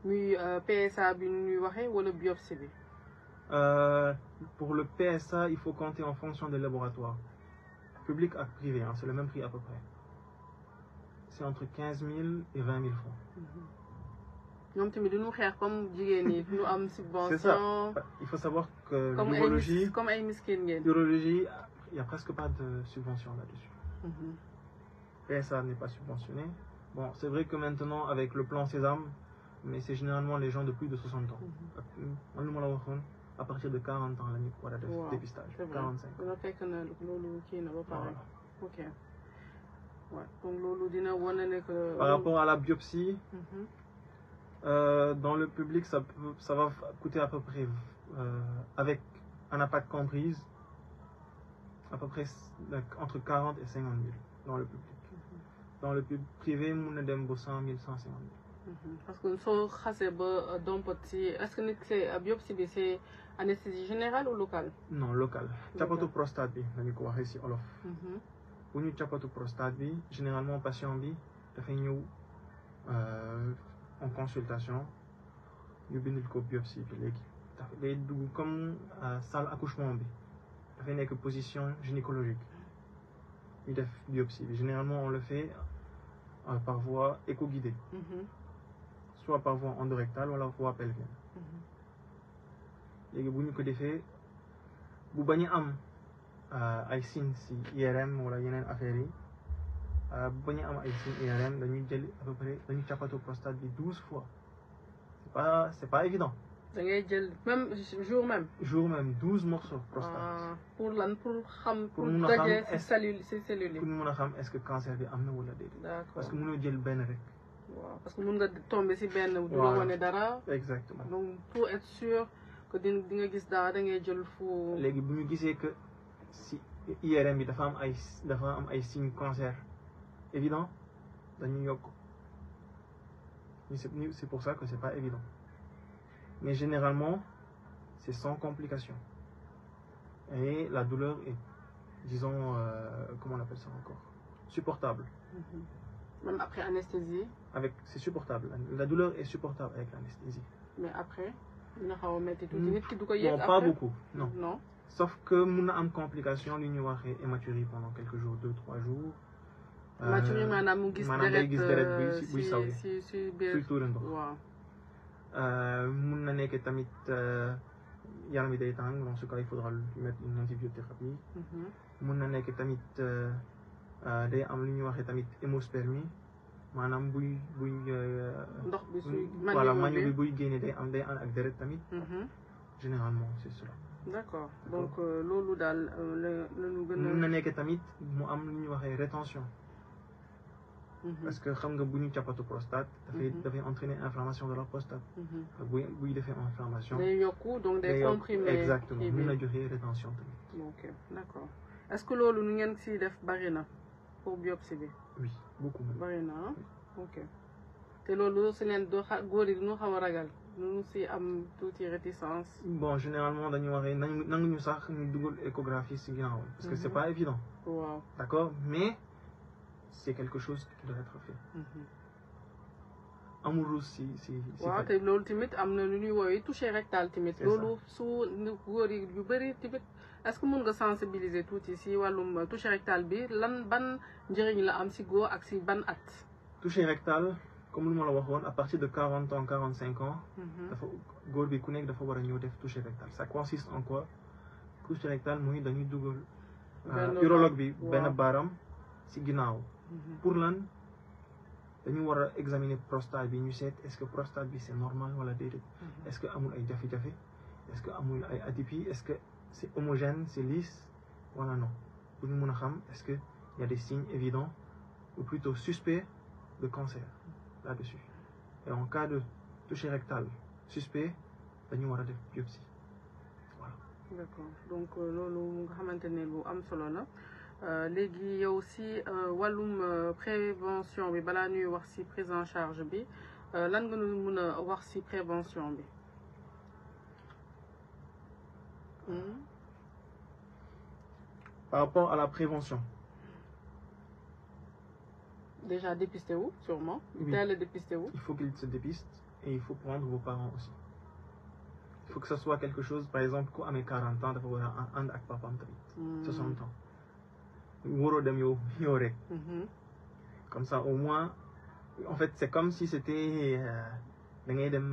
muy PSA bi nu ñuy waxee wala biopsie bi. Pour le PSA il faut compter en fonction des laboratoires publics et privés c'est le même prix à peu près c'est entre 15 000 et 20 000 francs. ñoom tamit duñu xeex comme jigéen ñi ñu am subvention. C'est ça. Il faut savoir que l'urologie, comme ay miskin ngeen. l'urologie, il n'y a presque pas de subvention là-dessus. PSA n'est pas subventionné. Bon, c'est vrai que maintenant, avec le plan Sésame, mais c'est généralement les gens de plus de 60 ans. À partir de 40 ans, la nuit, voilà, dépistage. 45. Voilà. Ok. Ouais. Donc, par rapport à la biopsie, dans le public, ça va coûter à peu près, avec un impact comprise, à peu près entre 40 et 50 000 dans le public. Dans le public privé, on a des 100 000, 150 000. Parce que est-ce que la biopsie c'est anesthésie générale ou locale? Non, locale. Chapato prostate, on va ici Olof. Pour nous, chapato prostate, généralement, patient bi, fait nous en consultation, nous avons une biopsie. Comme salle accouchement, il y a une position gynécologique. Il y a une biopsie. Généralement, on le fait par voie éco-guidée. Soit par voie endorectale ou la voie pelvienne. Et si vous avez fait, vous avez ay signes si IRM wala yeneen affaire yi bu ñu am ay signes IRM dañuy jël à peu près dañuy chapato prostate bi 12 fois. C'est pas évident. Da ngay jël même jour même 12 morceaux prostate. Pour xam pour mun a xam cellules pour mun a xam est-ce que cancer bi am na wala déedéet. D'accord. Parce que mënoo jël benn rek. Waaw parce que mun nga tomber si benn du la wane dara. Exactement. Donc pour être sûr que di nga gis dara da ngay jël fu. Léegi bu ñu gisee que si IRM bi dafa am ay signes cancer évident dañuy yokk. C'est pour ça que c'est pas évident. Mais généralement, c'est sans complications. Et la douleur est, disons, comment on appelle ça encore, supportable. Même après anesthésie? C'est supportable. La douleur est supportable avec l'anesthésie. Mais après, non, pas beaucoup, non. Non. Sauf que nous avons une complication, l'union est hématurie pendant quelques jours, 2-3 jours. Hématurie, madame, vous deret si waaw. Mun na nekk tamit yaram bi day tàng, dans ce cas il faudra lui mettre une antibiothérapie. Mun na nekk tamit day am lu ñuy waxee tamit hémospermie maanaam buy ndox bi suy voilà manio bi buy génne day ànd ak deret tamit. Généralement c'est cela. D'accord. Donc loolu daal la ñu gën a. mun na nekk tamit mu am lu ñuy waxee rétention. Parce que xam nga bu ñu chapato prostate dafay entraîner inflammation de la prostate. buy defee inflammation. day yokku donc day comprimer. Exactement mun na joxe rétention tamit. Ok, d'accord. Est-ce que loolu nu ngeen si def bari na pour biopsie bi? Oui, beaucoup. Bari na ok. te loolu si leen góor yi ñu xaw a ragal ñu si am tuuti réticence. Bon, généralement dañuy waxee nanguñu sax ñu dugal échographie si ginnaaw parce que c'est pas évident. Waaw. D'accord, mais c'est quelque chose qui doit être fait. Amul si waaw te loolu tamit am na lu ñuy woowee toucher rectal tamit. loolu su góor yi yu bëri tamit est-ce que mun nga sensibiliser tuuti si wàllum toucher rectal bi ban njëriñ la am si góor ak si ban at. Toucher rectal comme lu ma la waxoon à partir de 40 ans 45 ans. dafa góor bi ku nekk dafa war a ñëw def toucher rectal. Ça consiste en quoi? Toucher rectal mooy dañuy dugal urologue bi benn baaram si ginnaaw. Pour lan dañu war a examiner prostate bi ñu seet est-ce que prostate bi c'est normal wala déedéet. Est-ce que amul ay jafe-jafe est-ce que amul ay atypie est-ce que c'est homogène c'est lisse wala non pour ñu mën a xam est-ce que y a des signes évidents ou plutôt suspects de cancer là-dessus. Et en cas de toucher rectal suspect dañu war a def biopsie voilà. D'accord donc loolu nga xamante ne lu am solo la. Léegi yow si wàllum prévention bi balaa ñuy wax si prise en charge bi lan nga ñu mën a wax si prévention bi. Par rapport à la prévention. Déjà dépisté wu sûrement. Oui. Teel a dépisté wu. Il faut qu'il se dépiste et il faut prendre vos parents aussi. Il faut que ça soit quelque chose par exemple ku amee 40 ans dafa war a ànd ak papaam tamit. 60 ans. Waroo dem yow rek. Comme ça au moins en fait c'est comme si c'était da ngay dem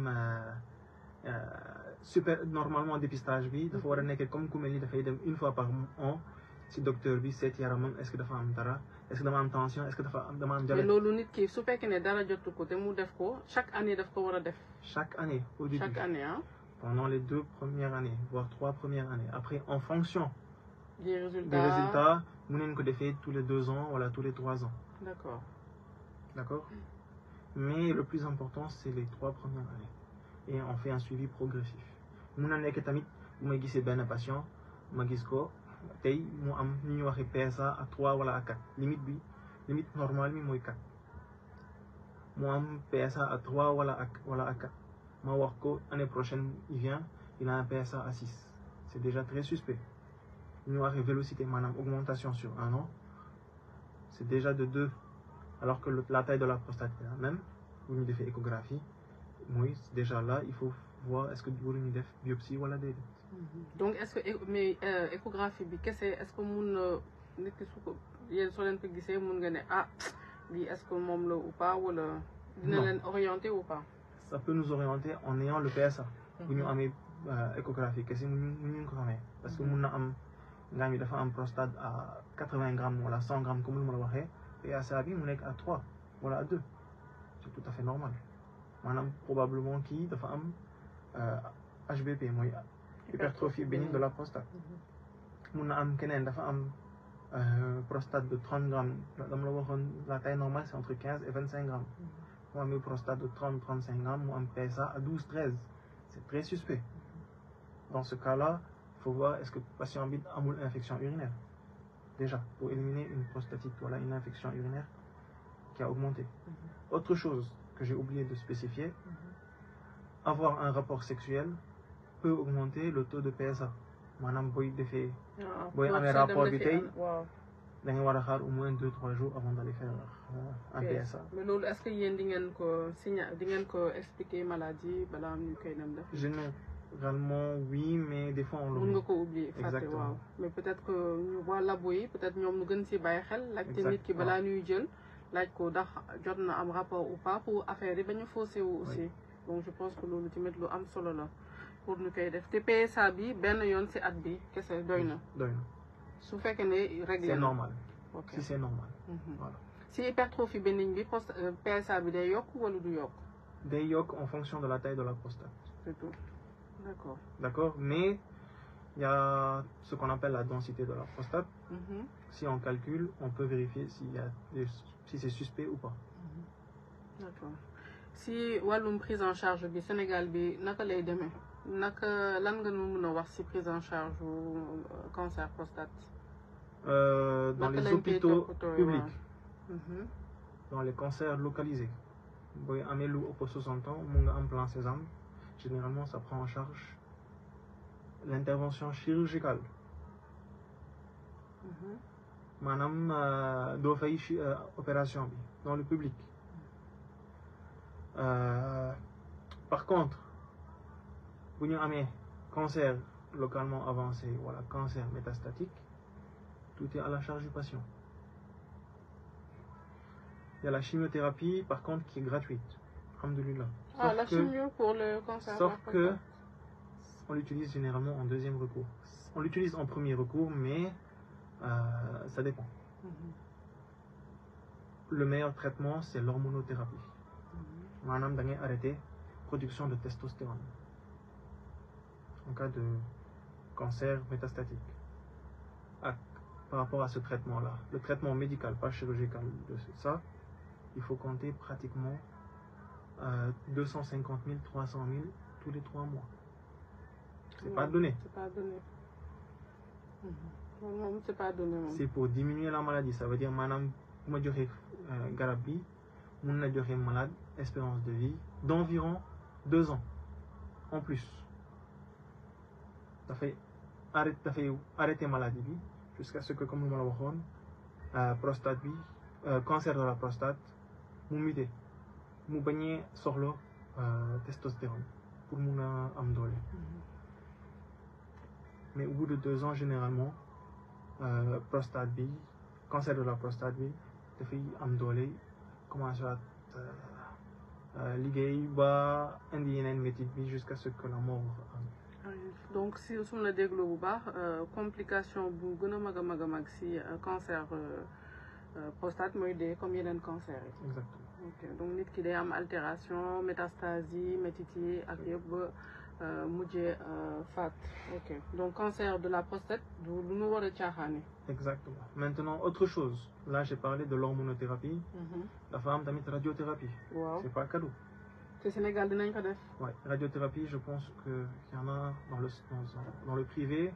super normalement dépistage bi dafa war a nekk comme ku mel ni dafay dem une fois par an si docteur bi seet yaramam est-ce que dafa am dara est-ce que dama am tension est-ce que dama am mais diabète. loolu nit ki su fekkee ne dara jotu ko te mu def ko chaque année daf ko war a def. Chaque année au début. Chaque année hein. Pendant les 2 premières années voire 3 premières années après en fonction des résultats mu neen ko defee tous les 2 ans wala tous les 3 ans. D'accord. D'accord. Mais le plus important c'est les 3 premières années et on fait un suivi progressif. mun na nekk tamit bu may gisee benn patient ma gis ko tey mu am ni ñu waxee PSA à 3 wala à 4 limite normale mi mooy 4 mu am PSA à 3 wala à 4 ma wax ko année prochaine il vient il a un PSA à 6 c'est déjà très suspect ñu waxee vélocité maanaam augmentation sur 1 an c'est déjà de 2 alors que la taille de la prostate est la même bu ñu defee échographie mooy déjà là il faut voir est-ce que waruñu def biopsie wala déedéet. Donc est-ce que mais échographie bi kese est-ce que mun na nit ki su ko yéen soo leen ko gisee mun nga ne ah lii est-ce que moom la ou pas wala. dina leen orienter ou pas. Ça peut nous orienter en ayant le PSA. bu ñu amee échographie kese mu ñu ko xamee. parce que mun na am nga mi dafa am prostate à 80 grammes wala 100 grammes comme lu ma la waxee PSA bi mu nekk à 3 wala à 2 c'est tout à fait normal maanaam probablement kii dafa am. HBP mooy hypertrophie bénigne de la prostate mun na am keneen dafa am prostate de 30 grammes dama la waxoon la taille normale c'est entre 15 et 25 grammes mu amee prostate de 30-35 grammes mu am PSA à 12-13 c'est très suspect dans ce cas-là il faut voir est-ce que patient bi amul infection urinaire déjà pour éliminer une prostatite voilà une infection urinaire qui a augmenté autre chose que j'ai oublié de spécifier avoir un rapport sexuel peut augmenter le taux de PSA maanaam booy defee booy amee rapport bi tey da nga war a xaar au moins 2-3 jours avant d'aller faire un PSA. mais loolu est-ce que yéen di ngeen ko expliquer maladie balaa ñu koy dem def. Généralement oui mais des fois on l'oublie. mun nga ko oublier fàtte waaw mais peut-être que ñu waa labo yi peut-être ñoom ñu gën si bàyyi xel. laajte nit ki balaa ñuy jël laaj ko ndax jot na am rapport ou pas pour affaire yi bañ a faussé wu aussi. donc je pense que loolu tamit lu am solo la pour ñu koy def te PSA bi benn yoon ci at bi kese doy na. su fekkee ne réglé c'est normal. ok si c'est normal. Voilà. si hypertrophie bénigne bi PSA bi day yokk wala du yokk. day yokk en fonction de la taille de la prostate. c'est tout d'accord. D'accord mais il y a ce qu'on appelle la densité de la prostate. Si on calcule on peut vérifier si c'est suspect ou pas. D'accord. Si wàllum prise en charge bi Sénégal bi naka lay demee naka lan nga nu mën a wax ci prise en charge u cancer prostate. Dans les hôpitaux publics. Dans les cancers localisés booy amee lu ëpp 60 ans mu nga am plan Sésame généralement ça prend en charge l'intervention chirurgicale. maanaam doo fay opération bi dans le public. Par contre bu ñu amee cancer localement avancé wala cancer métastatique tout est à la charge du patient. Il y a la chimiothérapie par contre qui est gratuite alhamdoulilah. La chimio pour le cancer. Sauf que on l'utilise généralement en deuxième recours. On l'utilise en premier recours mais ça dépend. Le meilleur traitement c'est l'hormonothérapie. maanaam da ngay arrêter production de testostérone en cas de cancer métastatique. Par rapport à ce traitement-là, le traitement médical, pas chirurgical de ça, il faut compter pratiquement 250 000, 300 000 tous les 3 mois. C'est pas donné. C'est pas donné. C'est pas donné. C'est pour diminuer la maladie. Ça veut dire maanaam bu ma joxee garab bi mun na joxe malade espérance de vie d'environ 2 ans en plus. dafay arrêter maladie bi jusqu'à ce que comme lu ma la waxoon prostate bi cancer de la prostate mu muté mu bañee soxla testostérone pour mun a am doole. Mais au bout de 2 ans généralement prostate bi cancer de la prostate bi dafay am doole commencé liggéey ba indi yeneen métit bi jusqu'à ce que la mort arrive. Donc si suñu la dégloo bu baax complication bu gën a mag a mag si cancer prostate mooy dee comme yeneen cancer yi. Exactement. Ok donc nit ki day am altération métastase yi métit yi ak yëpp ba mujjee faat. Ok donc cancer de la prostate du lu nu war a caaxaane. Exactement. Maintenant autre chose, là j'ai parlé de l'hormonothérapie. La femme tamit radiothérapie. Waaw c'est pas cadeau. te Sénégal dinañ ko def. Ouais, radiothérapie, je pense qu'il y en a dans le privé,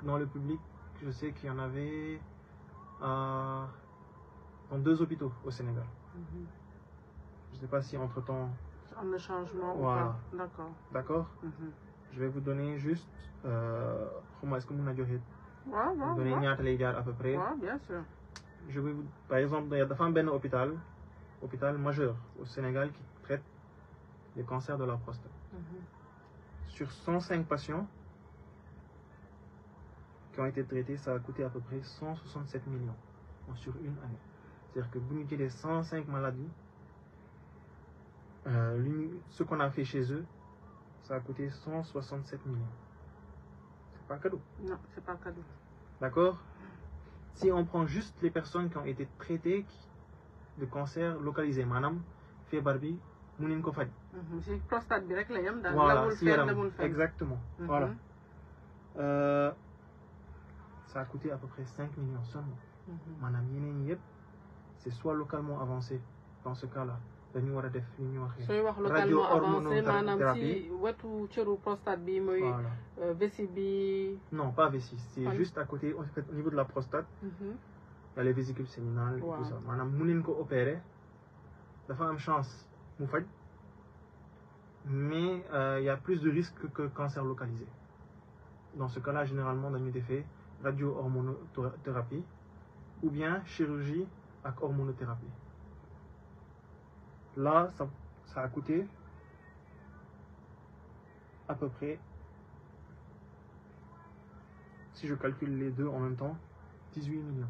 dans le public. Je sais qu'il y en avait dans 2 hôpitaux au Sénégal. Je ne sais pas si entre-temps... Un changement voilà. ou pas. D'accord. D'accord. Je vais vous donner juste... comment est-ce que vous vous donner une à peu près. Ouais, bien sûr. Je vais vous... Par exemple, il y a un hôpital majeur au Sénégal qui traite les cancers de la prostate. Sur 105 patients qui ont été traités, ça a coûté à peu près 167 millions sur une année. C'est-à-dire que vous nous dites les 105 maladies, ce qu'on a fait chez eux, ça a coûté 167 millions. C'est pas cadeau. Non, c'est pas cadeau. D'accord? Si on prend juste les personnes qui ont été traitées de cancer localisé, madame, fait Barbie, Mounin Kofad. C'est prostate direct, là, voilà, exactement. Voilà. Ça a coûté à peu près 5 millions seulement. Madame Yenen, c'est soit localement avancé, dans ce cas-là, dañu war a def li ñuy waxee localement avancé maanaam si wetu cëru prostate bi mooy vessie bi. Non, pas vessie, c'est juste à côté au niveau de la prostate. Il y a les vésicules séminales et tout ça. Maanaam mu leen ko opérer dafa am chance mu faj mais il y a plus de risques que cancer localisé. Dans ce cas-là, généralement dañu defee radio-hormonothérapie ou bien chirurgie avec hormonothérapie. Là, ça a coûté à peu près, si je calcule les deux en même temps, 18 millions.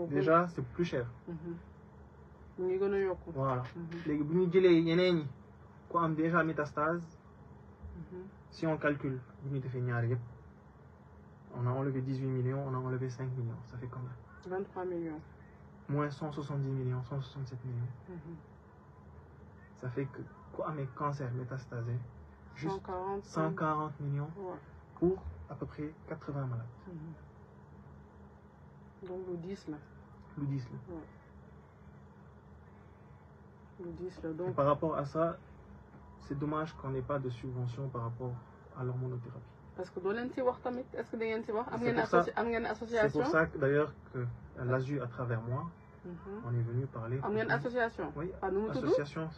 Déjà, c'est plus cher. Voilà. Les gens qui ont déjà métastase, si on calcule, on a enlevé 18 millions, on a enlevé 5 millions. Ça fait combien? 23 millions. Moins 170 millions, 167 millions. Ça fait que quoi mes cancers métastasés, juste 140 millions pour à peu près 80 malades. Donc le 10 là. Le 10 là. Ouais. Le 10 là. Donc... Et par rapport à ça, c'est dommage qu'on n'ait pas de subvention par rapport à l'hormonothérapie. Parce que est-ce que association? C'est pour ça que d'ailleurs que l'ASU à travers moi, on est venu parler. On a une association? Oui, association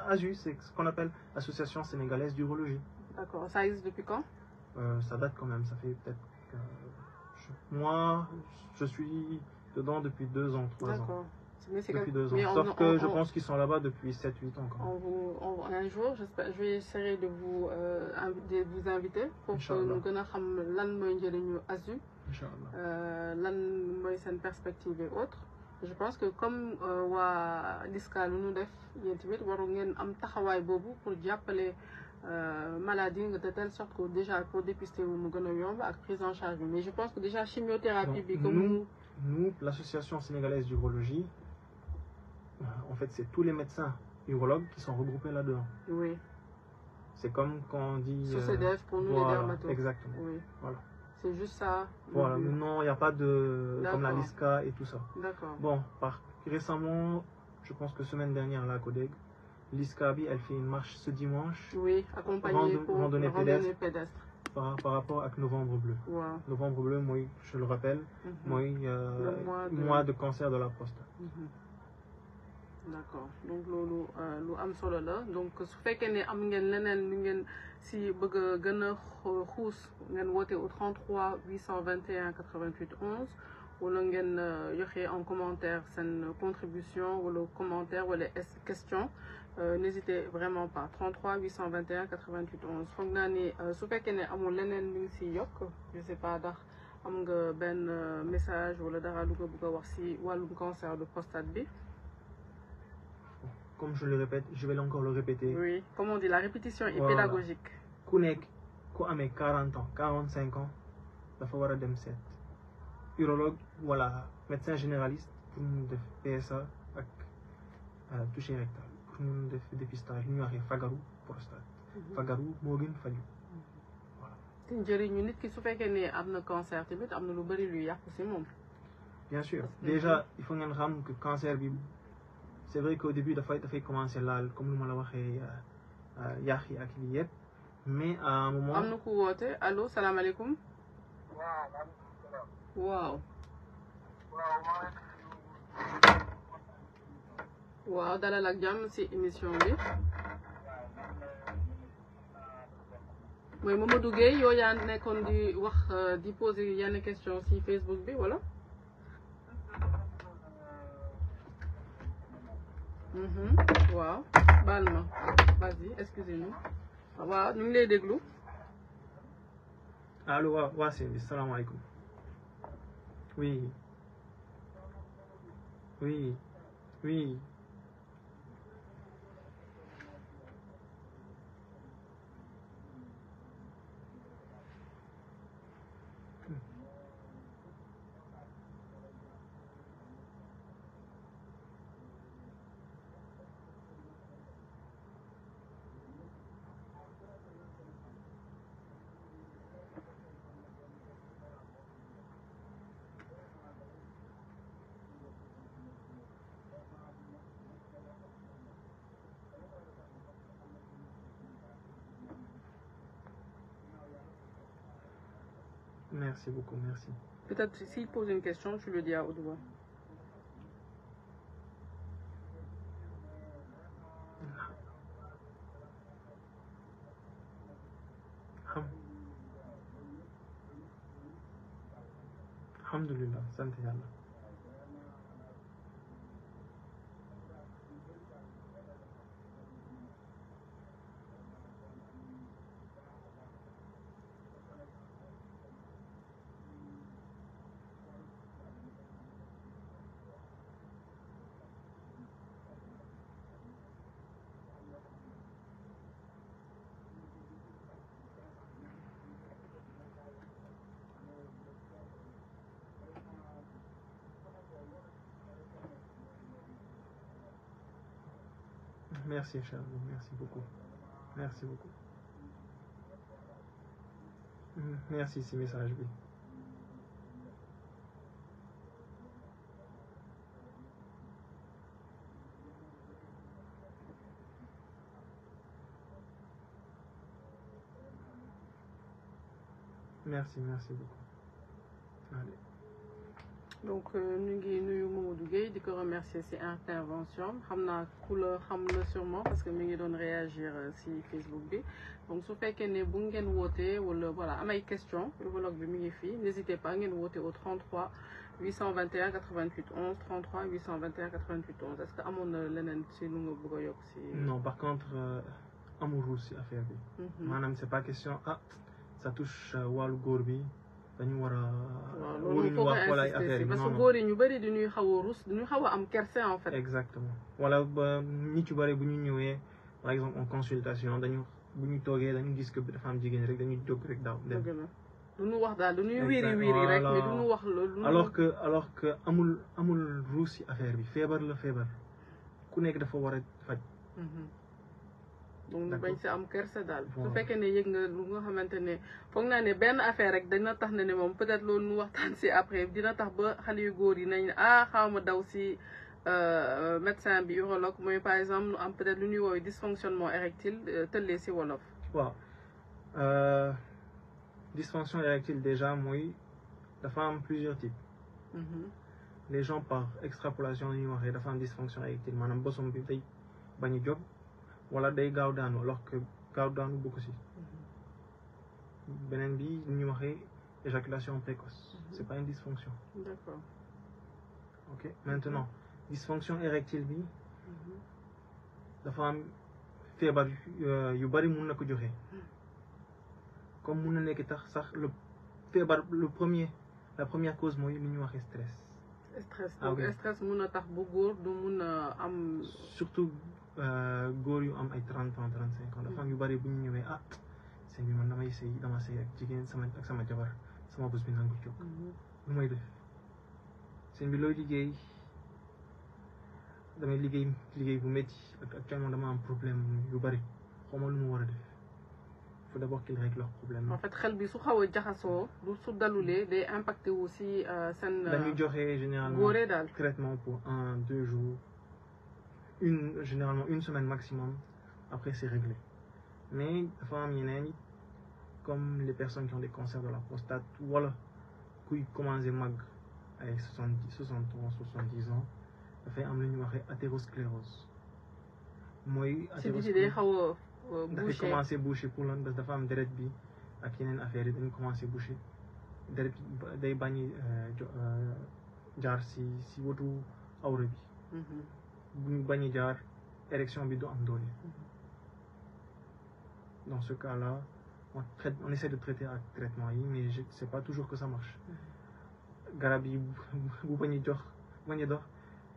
ASU, c'est ce qu'on appelle Association sénégalaise d'urologie. D'accord, ça existe depuis quand? Ça date quand même, ça fait peut-être... moi, je suis dedans depuis 2 ans, 3 ans. Depuis 2 ans. Sauf que je pense qu'ils sont là-bas depuis 7-8 ans quand même. Un jour, je vais essayer de vous inviter pour que nous connaissions l'an de ASU, l'an de perspective et autres. Je pense que comme l'ISCA nous def yéen waru ngeen am taxawaay boobu pour jàppale maladie de telle sorte que déjà pour dépister wu mu gën a yomb ak prise en charge. Mais je pense que déjà chimiothérapie bi comme nous l'association sénégalaise d'urologie, en fait c'est tous les médecins urologues qui sont regroupés là-dedans. Oui. C'est comme quand on dit SOCDEF pour nous les dermatologues. Exactement. Oui. Voilà. C'est juste ça. Voilà, non, il n'y a pas de... comme la LISCA et tout ça. D'accord. Bon, récemment, je pense que semaine dernière, là, à Codeg, l'ISCA, elle fait une marche ce dimanche. Oui, accompagnée pour randonnée pédestre. Par rapport à Novembre Bleu. Wow. Novembre Bleu, moi, je le rappelle, moi, mois de cancer de la prostate. D'accord. Donc, lu am solo la. Donc, su fekkee ne am ngeen leneen lu ngeen si bëgg a gën a xuus ngeen woote au 33 821 88 11 wala ngeen joxe en commentaire seen contribution wala commentaire wala question n'hésitez vraiment pas 33 821 88 11 foog naa ne su fekkee ne amul leneen lu ngi si yokk je sais pas ndax am nga benn message wala dara lu nga bëgg a wax si wàllum cancer de prostate bi. comme je le répète, je vais encore le répéter. Oui, comme on dit, la répétition est Voilà. pédagogique. Ku nekk ku amee 40 ans 45 ans dafa war a dem seet urologue wala médecin généraliste pour mun def PSA ak toucher rectal pour mun def dépistage lu ñuy waxee fagaru prostate. Fagaru moo gën faju. Voilà. te njëriñu nit ki su fekkee ne am na cancer tamit am na lu bëri luy yàqu si moom. Bien sûr déjà il faut ngeen xam que cancer bi c'est vrai qu'au début dafay commencer laal comme lu ma la waxee yàq yi ak lii yëpp mais à un moment. am na ku woote allo salaamaaleykum. waaw. waaw dalal ak jàmm si émission bi. mooy Mamadou Gueye yow yaa nekkoon di wax di poser yenn question si Facebook bi wala. waaw baal ma vas-y excusez-nous waaw ñu ngi lay déglu. allo waa sëñ bi salaamaaleykum. oui oui oui. Merci beaucoup, merci. Peut-être s'il pose une question, tu le dis à haute voix. Alhamdulillah, sant Yàlla. Merci, cher ami, merci beaucoup. Merci beaucoup. Merci si message bi. Merci beaucoup. Allez. Donc ñu ngi nuyu Mamadou Gueye di ko remercier ci intervention xam naa ku la xam la sûrement parce que mi ngi doon réagir ci Facebook bi donc su fekkee ne bu ngeen wootee wala voilà am ay question urologue bi mi ngi fii n'hésitez pas ngeen woote au 33 821 88 11 33 821 88 11 est-ce que amoon na leneen ci lu nga bëgg a yokk ci. Non, par contre amul ci affaire bi. Maanaam c'est pas question ça touche wàllu góor bi. dañu war a. waaw loolu foog nga insister parce que góor yi ñu bëri dañuy xaw a rus dañuy xaw a am kerse en fait. Exactement wala ba nit yu bëri bu ñu ñëwee par exemple en consultation dañu bu ñu toogee dañu gis que dafa am jigéen rek dañuy jóg rek daaw dem. dëgg la du ñu wax daal du ñuy wiiri rek mais du ñu wax loolu. alors que amul ruus ci affaire bi feebar la feebar ku nekk dafa war a faj. donc bañ si am kersa daal su fekkee ne yëg nga lu nga xamante ne foog naa ne benn affaire rek dina tax ne moom peut-être loolu nu waxtaan si après dina tax ba xale yu góor yi nañ xaw ma daw si médecin bi urologue mooy par exemple nu am peut-être lu ñuy woowee dysfonctionnement érectile tëllee si wolof. waaw dysfonction érectile déjà mooy dafa am plusieurs types. Les gens par extrapolation ñuy waxee dafa am dysfonction érectile maanaam bosom bi day bañ a jóg. wala day gaaw daanu alors que gaaw daanu bokk ci beneen bi ñu waxee éjaculation précoce c'est pas une dysfonction. D'accord. Ok maintenant dysfonction érectile bi dafa am feebar yu bari mun na ko joxe comme mun na nekk tax sax la première cause mooy li ñu waxee stress. stress Ah donc oui. stress mun na tax bu góor du mun a am. surtout góor yu am ay 30 ans 35 ans dafa am yu bari bu ñu ñëwee ah sëñ bi man dama sëy ak jigéen ak sama jabar sama bés bi nangu jóg lu may def sëñ bi looy liggéey damay liggéey bu métti ak actuellement dama am problème yu bari xawma lu mu war a def il faut d'abord qu'il règle leur problème. En fait xel bi su xaw a jaxasoo du su dalulee day impacté aussi seen. dañuy joxe généralement góore daal traitement pour 1-2 jours généralement 1 semaine maximum après c'est réglé mais dafa am ñeneen ñi comme les personnes qui ont des cancers de la prostate wala kuy commencé mag ay 60 ans 70 ans dafay am lu ñuy waxee athérosclérose mooy. si day xaw a dafay commencé boucher pour lan parce que dafa am deret bi ak yeneen affaire yi dañu commencé boucher deret bi day bañ jaar si wotu awra bi. bu ñu bañ a jaar érection bi du am doole. Dans ce cas-là on essaie de traiter ak traitement yi mais c'est pas toujours que ça marche. garab yi bu bañ a dox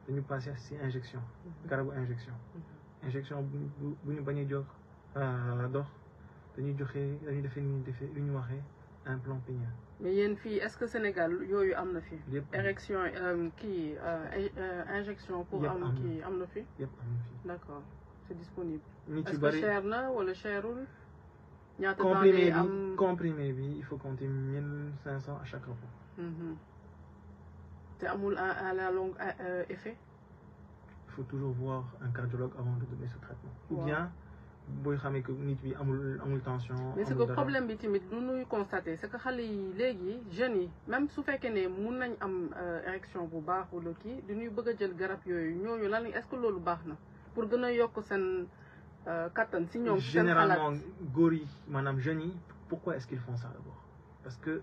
dañu passé si injection. garabu injection. injection bu ñu bañ a dox dañuy defee lu ñu waxee implant pénien. mais yéen fii est-ce que Sénégal yooyu am na fi. érection injection pour am kii am na fi. yëpp am na fi. d'accord c'est disponible. nit est-ce yu que bari cher na wala cherul. ñaata temps day am comprimé bi il faut compter 1500 à chaque repas. te amul à la longue effet. il faut toujours voir un cardiologue avant de donner ce traitement. ou bien booy xamee que nit bi amul tension. mais c'est que problème bi tamit lu ñuy constater c'est que xale yi léegi jeunes yi même su fekkee ne mun nañ am érection bu baax wala kii dañuy bëgg a jël garab yooyu ñooñu lan est-ce que loolu baax na pour gën a yokk seen kattan si ñoom. seen xalaat généralement góor yi maanaam jeunes yi pourquoi est-ce qu'ils font ça d'abord parce que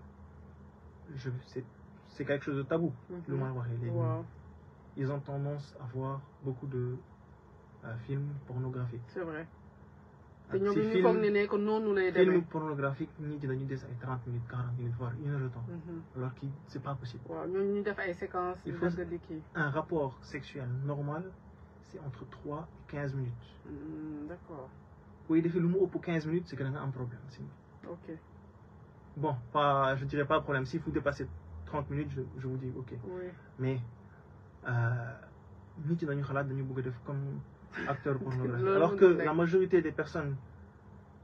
c'est quelque chose de tabou. lu ma waxee léegi. Ils ont tendance à voir beaucoup de films pornographiques. C'est vrai. te ñoom ñu foog ne que noonu lay demee. film pornographique nit ñi dañuy des ay 30 minutes 40 minutes voire 1 heure de temps. alors que c'est pas possible. waaw ñooñu ñu def ay séquences. il faut un rapport sexuel normal c'est entre 3 et 15 minutes. D'accord. booy defee lu mu ëpp 15 minutes c'est que da nga am problème si. ok. bon je dirais pas problème si vous dépassez 30 minutes je vous dis ok. oui. mais nit ñi dañu xalaat dañu bëgg a def comme acteur pornographique alors que la majorité des personnes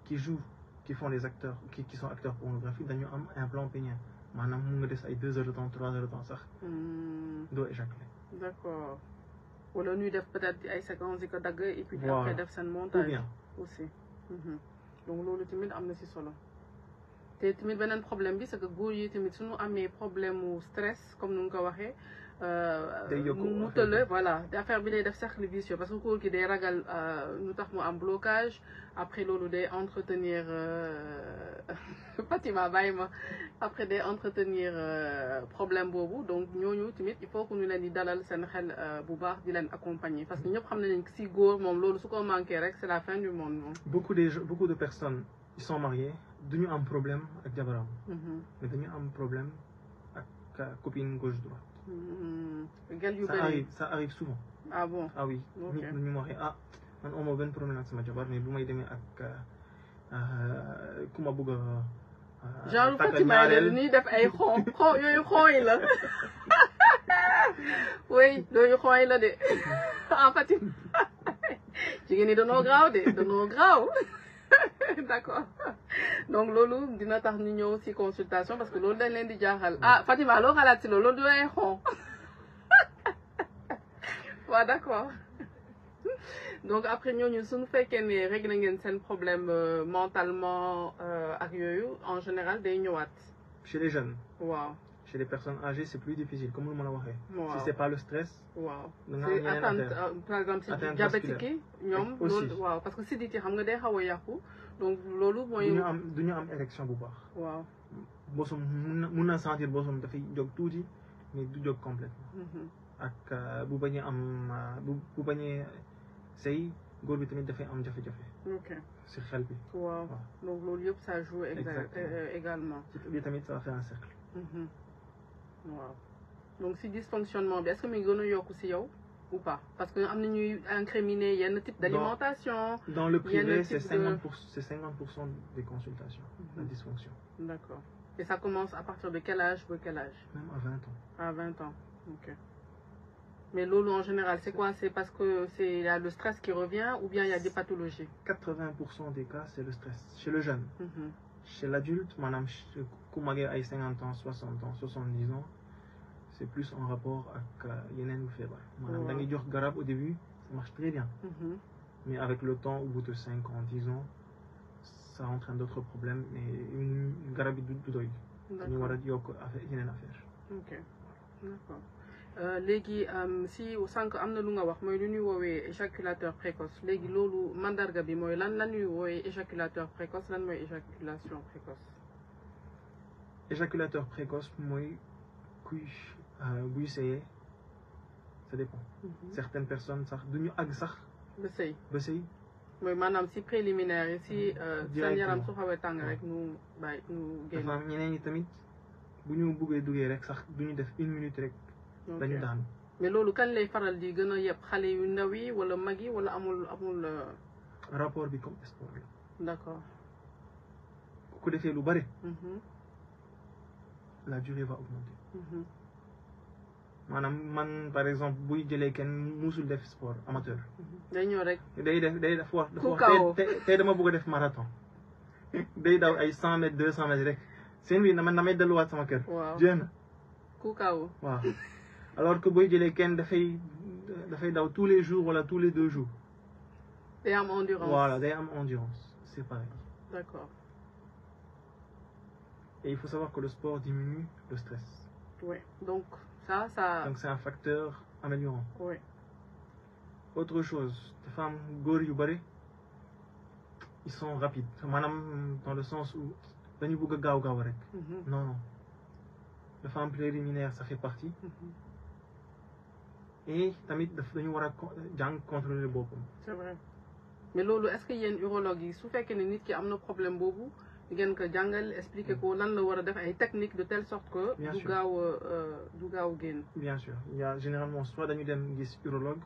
qui font des acteurs qui sont acteurs pornographiques dañu am implant pénien maanaam mu nga des ay 2 heures de temps 3 heures de temps sax. doo éjaculer. d'accord wala ñuy def peut-être ay séquences yi ko dagg et puis après def seen montage. ou bien aussi. donc loolu tamit am na ci solo. te tamit beneen problème bi c'est que góor yi tamit suñu amee problème mu stress comme nu nga ko waxee. mu tële voilà affaire bi day def cercle vicieux parce que góor gi day ragal ñu tax mu am blocage après loolu day entretenir Fatima bàyyi ma après day entretenir problème boobu donc ñooñu tamit il faut que ñu leen di dalal seen xel bu baax di leen accompagner parce que ñëpp xam nañ si góor moom loolu su ko manqué rek c'est la fin du monde moom. beaucoup de personnes ils sont mariés duñu am problème ak jabaram. mais dañu am problème ak copine gauche droite. Ça arrive souvent. Ah bon? Ah oui. Nit ñu ma waxee man amoo benn problème ak sama jabar mais bu may demee ak ku ma bëgg a genre Fatima yi nii def ay yooyu xon yi la. oui yooyu xon yi la de Fatima jigéen ñi danoo graaw d'accord donc loolu dina tax ñu ñëw ci consultation parce que loolu dañ leen di jaaxal Fatima loo xalaat ci loolu du lay xon waaw d'accord donc après ñooñu suñu fekkee ne réglé ngeen seen problème mentalement ak yooyu en général day ñëwaat. chez les jeunes. waaw. chez les personnes âgées c'est plus difficile comme lu ma la waxee. waaw si c'est pas le stress. waaw c'est atteinte par exemple si diabétique yi ñoom loolu waaw parce que sidit yi xam nga day xaw a yàqu donc loolu mooy. du ñu am érection bu baax. waaw. bosom mun na sentir bosom dafay jóg tuuti mais du jóg complètement. ak bu bañee am bu bañee sëy góor bi tamit dafay am jafe-jafe. ok si xel bi. waaw donc loolu yëpp ça joue également. ci bi tamit ça va faire un cercle. waaw donc si dysfonctionnement bi est-ce que mi ngi gën a yokk si yow ou pas parce que am na ñuy incriminer yenn type d'alimentation. Dans le privé, c'est type de- 50% des consultations, la dysfonction. D'accord. Et ça commence à partir de quel âge ou quel âge? Même à 20 ans. À 20 ans. Ok. Mais l'eau en général, c'est quoi? C'est parce que il y a le stress qui revient ou bien il y a des pathologies? 80% des cas, c'est le stress. Chez le jeune. Mhm. Chez l'adulte, madame, Koumagé a 50 ans, 60 ans, 70 ans, c'est plus en rapport avec Yenen ou Febar. Madame, Ouais. dans les garab au début, ça marche très bien. Mhm. Mais avec le temps, au bout de 5 ans, 10 ans, ça entraîne d'autres problèmes. Et une garab du doy. Nous D'accord. Yenen affaire. Ok. D'accord. léegi si sànq am na lu nga wax mooy lu ñuy woowee éjaculateur précoce léegi loolu mandarga bi mooy lan ñuy woowee éjaculateur précoce lan mooy éjaculation précoce. Éjaculateur précoce, moi, buy sëyee, ça dépend. Certaines personnes sax duñu àgg sax ba sëy ba sëy. mooy maanaam si préliminaire yi si seen yaram su xawee tàng rek nu bàyyi nu génn. dafa am ñeneen ñi tamit bu ñu buggee duggee rek sax duñu def 1 minute rek dañu daanu. mais loolu kan lay faral di gën a yeb xale yu ndaw yi wala mag yi wala amul. rapport bi comme sport la. d'accord. ku defee lu bari. la durée va augmenter. maanaam man par exemple buy jëlee kenn musul def sport amateur. day ñëw rek. day def wax ku kaw tey dama bëgg a def marathon. day daw ay 100 mètres 200 mètres rek seen bi damay delluwaat sama kër. waaw jéem ku kaw. waaw alors que buy jëlee kenn dafay daw tous les jours wala tous les 2 jours. day am endurance. voilà day am endurance c'est pareil. d'accord. Et il faut savoir que le sport diminue le stress. Oui, donc ça. Donc c'est un facteur améliorant. Oui. Autre chose, les femmes góor yu bari ils sont rapides. Maanaam dans le sens où dañu bëgg a gaaw rek. Non non. Les femmes préliminaires ça fait partie. Et tamit dañu war a jàng contrôler boppam. C'est vrai. Mais loolu est-ce que yéen urologue yi su fekkee ne nit ki am na problème boobu di ngeen ko jàngal expliquer ko lan la war a def ay techniques de telle sorte que. du gaaw génn. Bien sûr, il y a généralement soit dañu dem gis urologue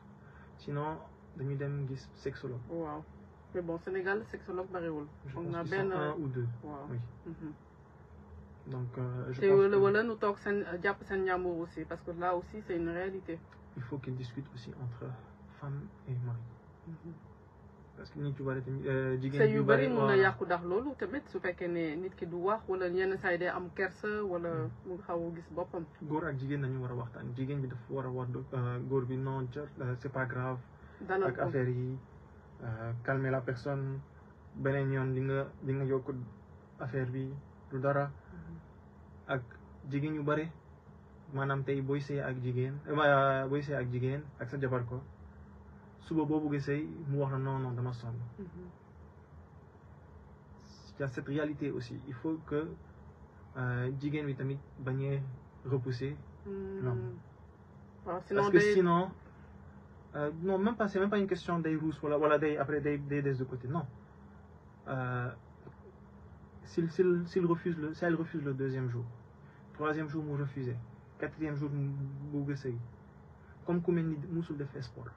sinon dañu dem gis sexologue. waaw mais bon Sénégal sexologue bariwul. on a benn un ou deux. waaw. Oui. Donc je te pense que wala nu toog seen jàpp seen njàmbur aussi parce que là aussi c'est une réalité. il faut qu'ils discutent aussi entre femme et mari. parce que nit yu bari tamit jigéen yu bari mun na yàqu ndax loolu tamit su fekkee ne nit ki du wax wala yenn saa yi day am kersa wala mu xaw a gis boppam. góor ak jigéen nañu war a waxtaan jigéen bi dafa war a wax góor bi non c'est pas grave. ak affaire yi calmer la personne beneen yoon di nga yokk affaire bi du dara. ak jigéen yu bari maanaam tey booy sëy ak jigéen ak sa jabar ko suba boo bëggee sëy mu wax la non dama sonn. Il y a cette réalité aussi il faut que jigéen bi tamit bañ a repousser l'homme. Parce que sinon non même pas c'est même pas une question day ruus wala day après day des de côté non. S'il refuse elle refuse le 2e jour 3e jour mu refusé 4e jour mu bëgg a sëy comme ku mel ni musul def sport.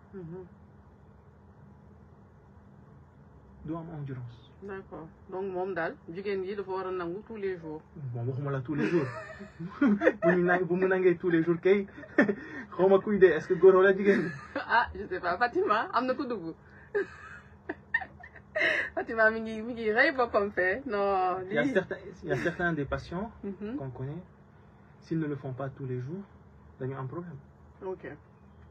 du am endurance. D'accord donc moom daal jigéen yi dafa war a nangu tous les jours. bon waxuma la tous les jours bu mu nangee tous les jours kay xaw ma kuy dee est-ce que góor wala jigéen. ah je sais pas Fatima am na ko dugg. Fatima mi ngi rey boppam fee non. il y a certains des patients. qu'on connaît s'ils ne le font pas tous les jours dañu am problème. ok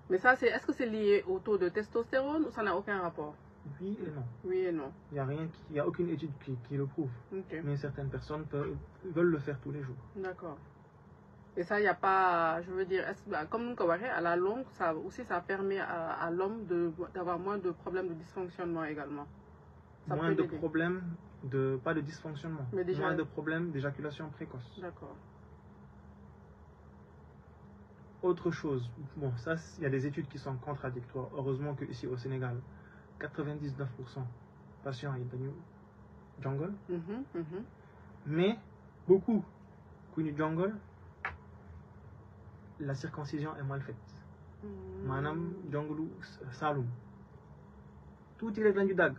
mais ça c'est est-ce que c'est lié au taux de testostérone ou ça n'a aucun rapport. Oui et non. Oui et non. Il y a aucune étude qui le prouve. Okay. Mais certaines personnes veulent le faire tous les jours. D'accord. Et ça, il n'y a pas, je veux dire, comme nous l'avons dit, à la longue, ça permet à l'homme d'avoir moins de problèmes de dysfonctionnement également. Ça moins de problèmes, pas de dysfonctionnement, mais déjà, moins de problèmes d'éjaculation précoce. D'accord. Autre chose, bon, ça, il y a des études qui sont contradictoires. Heureusement qu'ici au Sénégal, 99% patients ont eu jungle. Mais beaucoup qui ont jungle, la circoncision est mal faite. Maanaam jonglu Saloum tuuti rek lañu dagg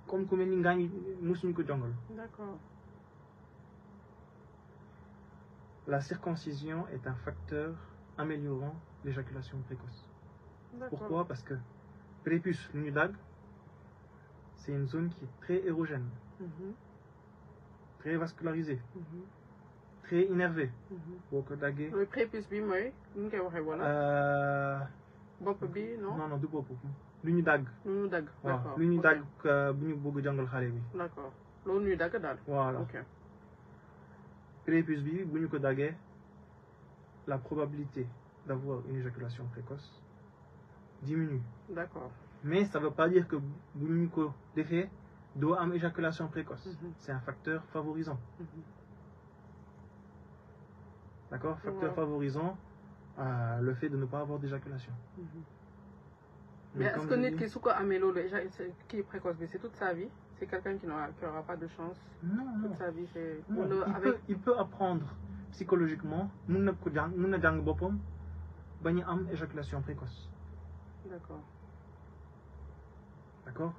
comme ku mel ni ngaañ musuñu ko jongal. D'accord. La circoncision est un facteur améliorant l'éjaculation précoce. Pourquoi? Parce que prépuce lu ñu dagg c'est une zone qui est très érogène, très vascularisée, très innervée. boo ko daggee. Le prépuce bi mooy nu ñu koy waxee wala. bopp bi non. non du bopp lu ñu dagg. lu ñu dagg. D'accord. waaw lu ñu dagg bu ñu bëgg jàngal xale bi. D'accord loolu ñuy dagg daal. voilà ok. prépuce bi bu ñu ko daggee la probabilité d'avoir une éjaculation précoce diminue. D'accord. Mais ça veut pas dire que bu ñu ko defee doo am éjaculation précoce. C'est un facteur favorisant. D'accord? Facteur favorisant le fait de ne pas avoir d'éjaculation. Mais est-ce que nit ki su ko amee loolu kii précoce bi c'est toute sa vie? C'est quelqu'un qui n'aura pas de chance? Non. Toute sa vie c'est. Non, il peut apprendre psychologiquement mun na ko jàng mun na jàng boppam bañ a am éjaculation précoce. D'accord. D'accord?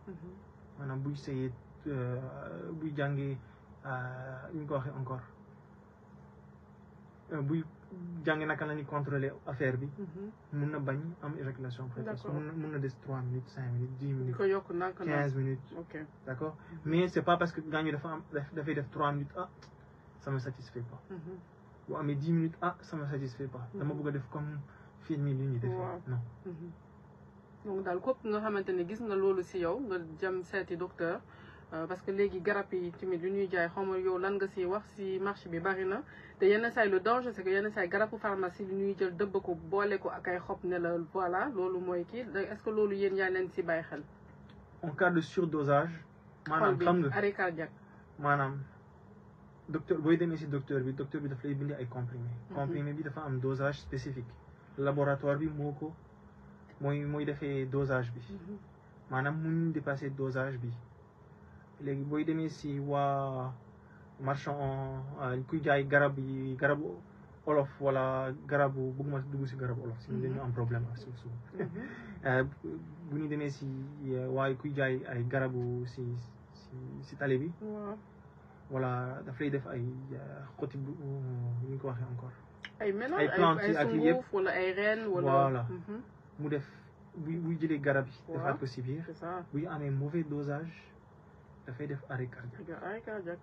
maanaam buy sëyee buy jàngee ñu ko waxee encore buy jàngee naka la ñuy contrôler affaire bi. mun na bañ am éjaculation précoce. mun na des 3 minutes 5 minutes 10 minutes. ko yokk ndànk 15 minutes. ok d'accord mais c'est pas parce que gaañu dafay def 3 minutes ça me satisfait pas. bu amee 10 minutes ça me satisfait pas. dama bëgg a def comme film yi lu ñuy defee. non. donc daal képp nga xamante ne gis nga loolu ci yow nga jëm seeti docteur parce que léegi garab yi tamit yu ñuy jaay xawma yow lan nga ci wax ci marché bi bari na te yenn saay le danger c'est que yenn saay garabu pharmacie bi ñuy jël dëbb ko boole ko ak ay xob ne la voilà loolu mooy kii est-ce que loolu yéen yaa leen ci bàyyi xel. en cas de surdosage. maanaam xam nga arrêt cardiaque. maanaam docteur booy demee ci docteur bi daf lay bindi ay comprimé. comprimé bi dafa am dosage spécifique. laboratoire bi moo ko mooy defee dosage bi. maanaam mun dépasser dosage bi. léegi booy demee ci waa marchand kuy jaay garabu olof wala garabu bëgguma dugg ci garabu olof si dañu am problème ak suuf bu ñu demee ci waaye kuy jaay ay garabu ci tali bi. voilà daf lay def ay xoti bu ñu ko waxee encore. ay mélange ay plantes yi ak yëpp wala ay reen wala. voilà mu def buy jëlee garab yi. defaat ko ci biir. c'est ça buy amee mauvais dosage dafay def arrêt cardiaque. arrêt cardiaque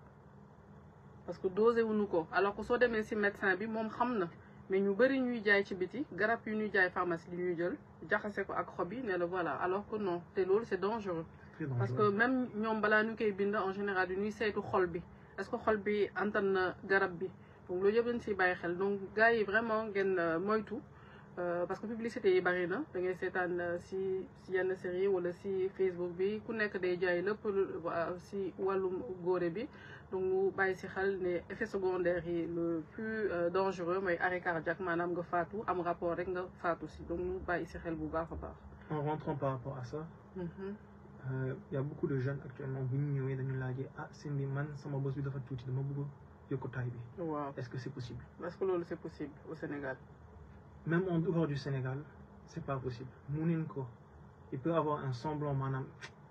parce que dosé wuñu ko alors que soo demee ci médecin bi moom xam na mais ñu bari ñuy jaay ci biti garab yu ñuy jaay pharmacie li ñuy jël jaxase ko ak xob yi ne la voilà alors que non te loolu c'est dangereux. parce que même ñoom balaa ñu koy bind en général du ñuy saytu xol bi est-ce que xol bi antan na garab bi donc loolu yëpp dañ ciy bàyyi xel donc gars yi vraiment ngeen moytu parce que publicité yi bari na da ngay seetaan ci yenn série wala ci Facebook bi ku nekk day jaay lépp ci wàllum góore bi donc ñu bàyyi ci xel ne effet secondaire yi le plus dangereux mooy arrêt cardiaque maanaam nga faatu am rapport rek nga faatu ci donc ñu bàyyi ci xel bu baax a baax. en rentrant par rapport à ça. y a beaucoup de jeunes actuellement bu ñu ñëwee dañu laajee seen bi man sama bos bi dafa tuuti dama bëgg yokk taille bi. waaw est-ce que c'est possible. est-ce que loolu c'est possible au Sénégal. même en dehors du Sénégal c'est pas possible mënuñ ko il peut avoir un semblant maanaam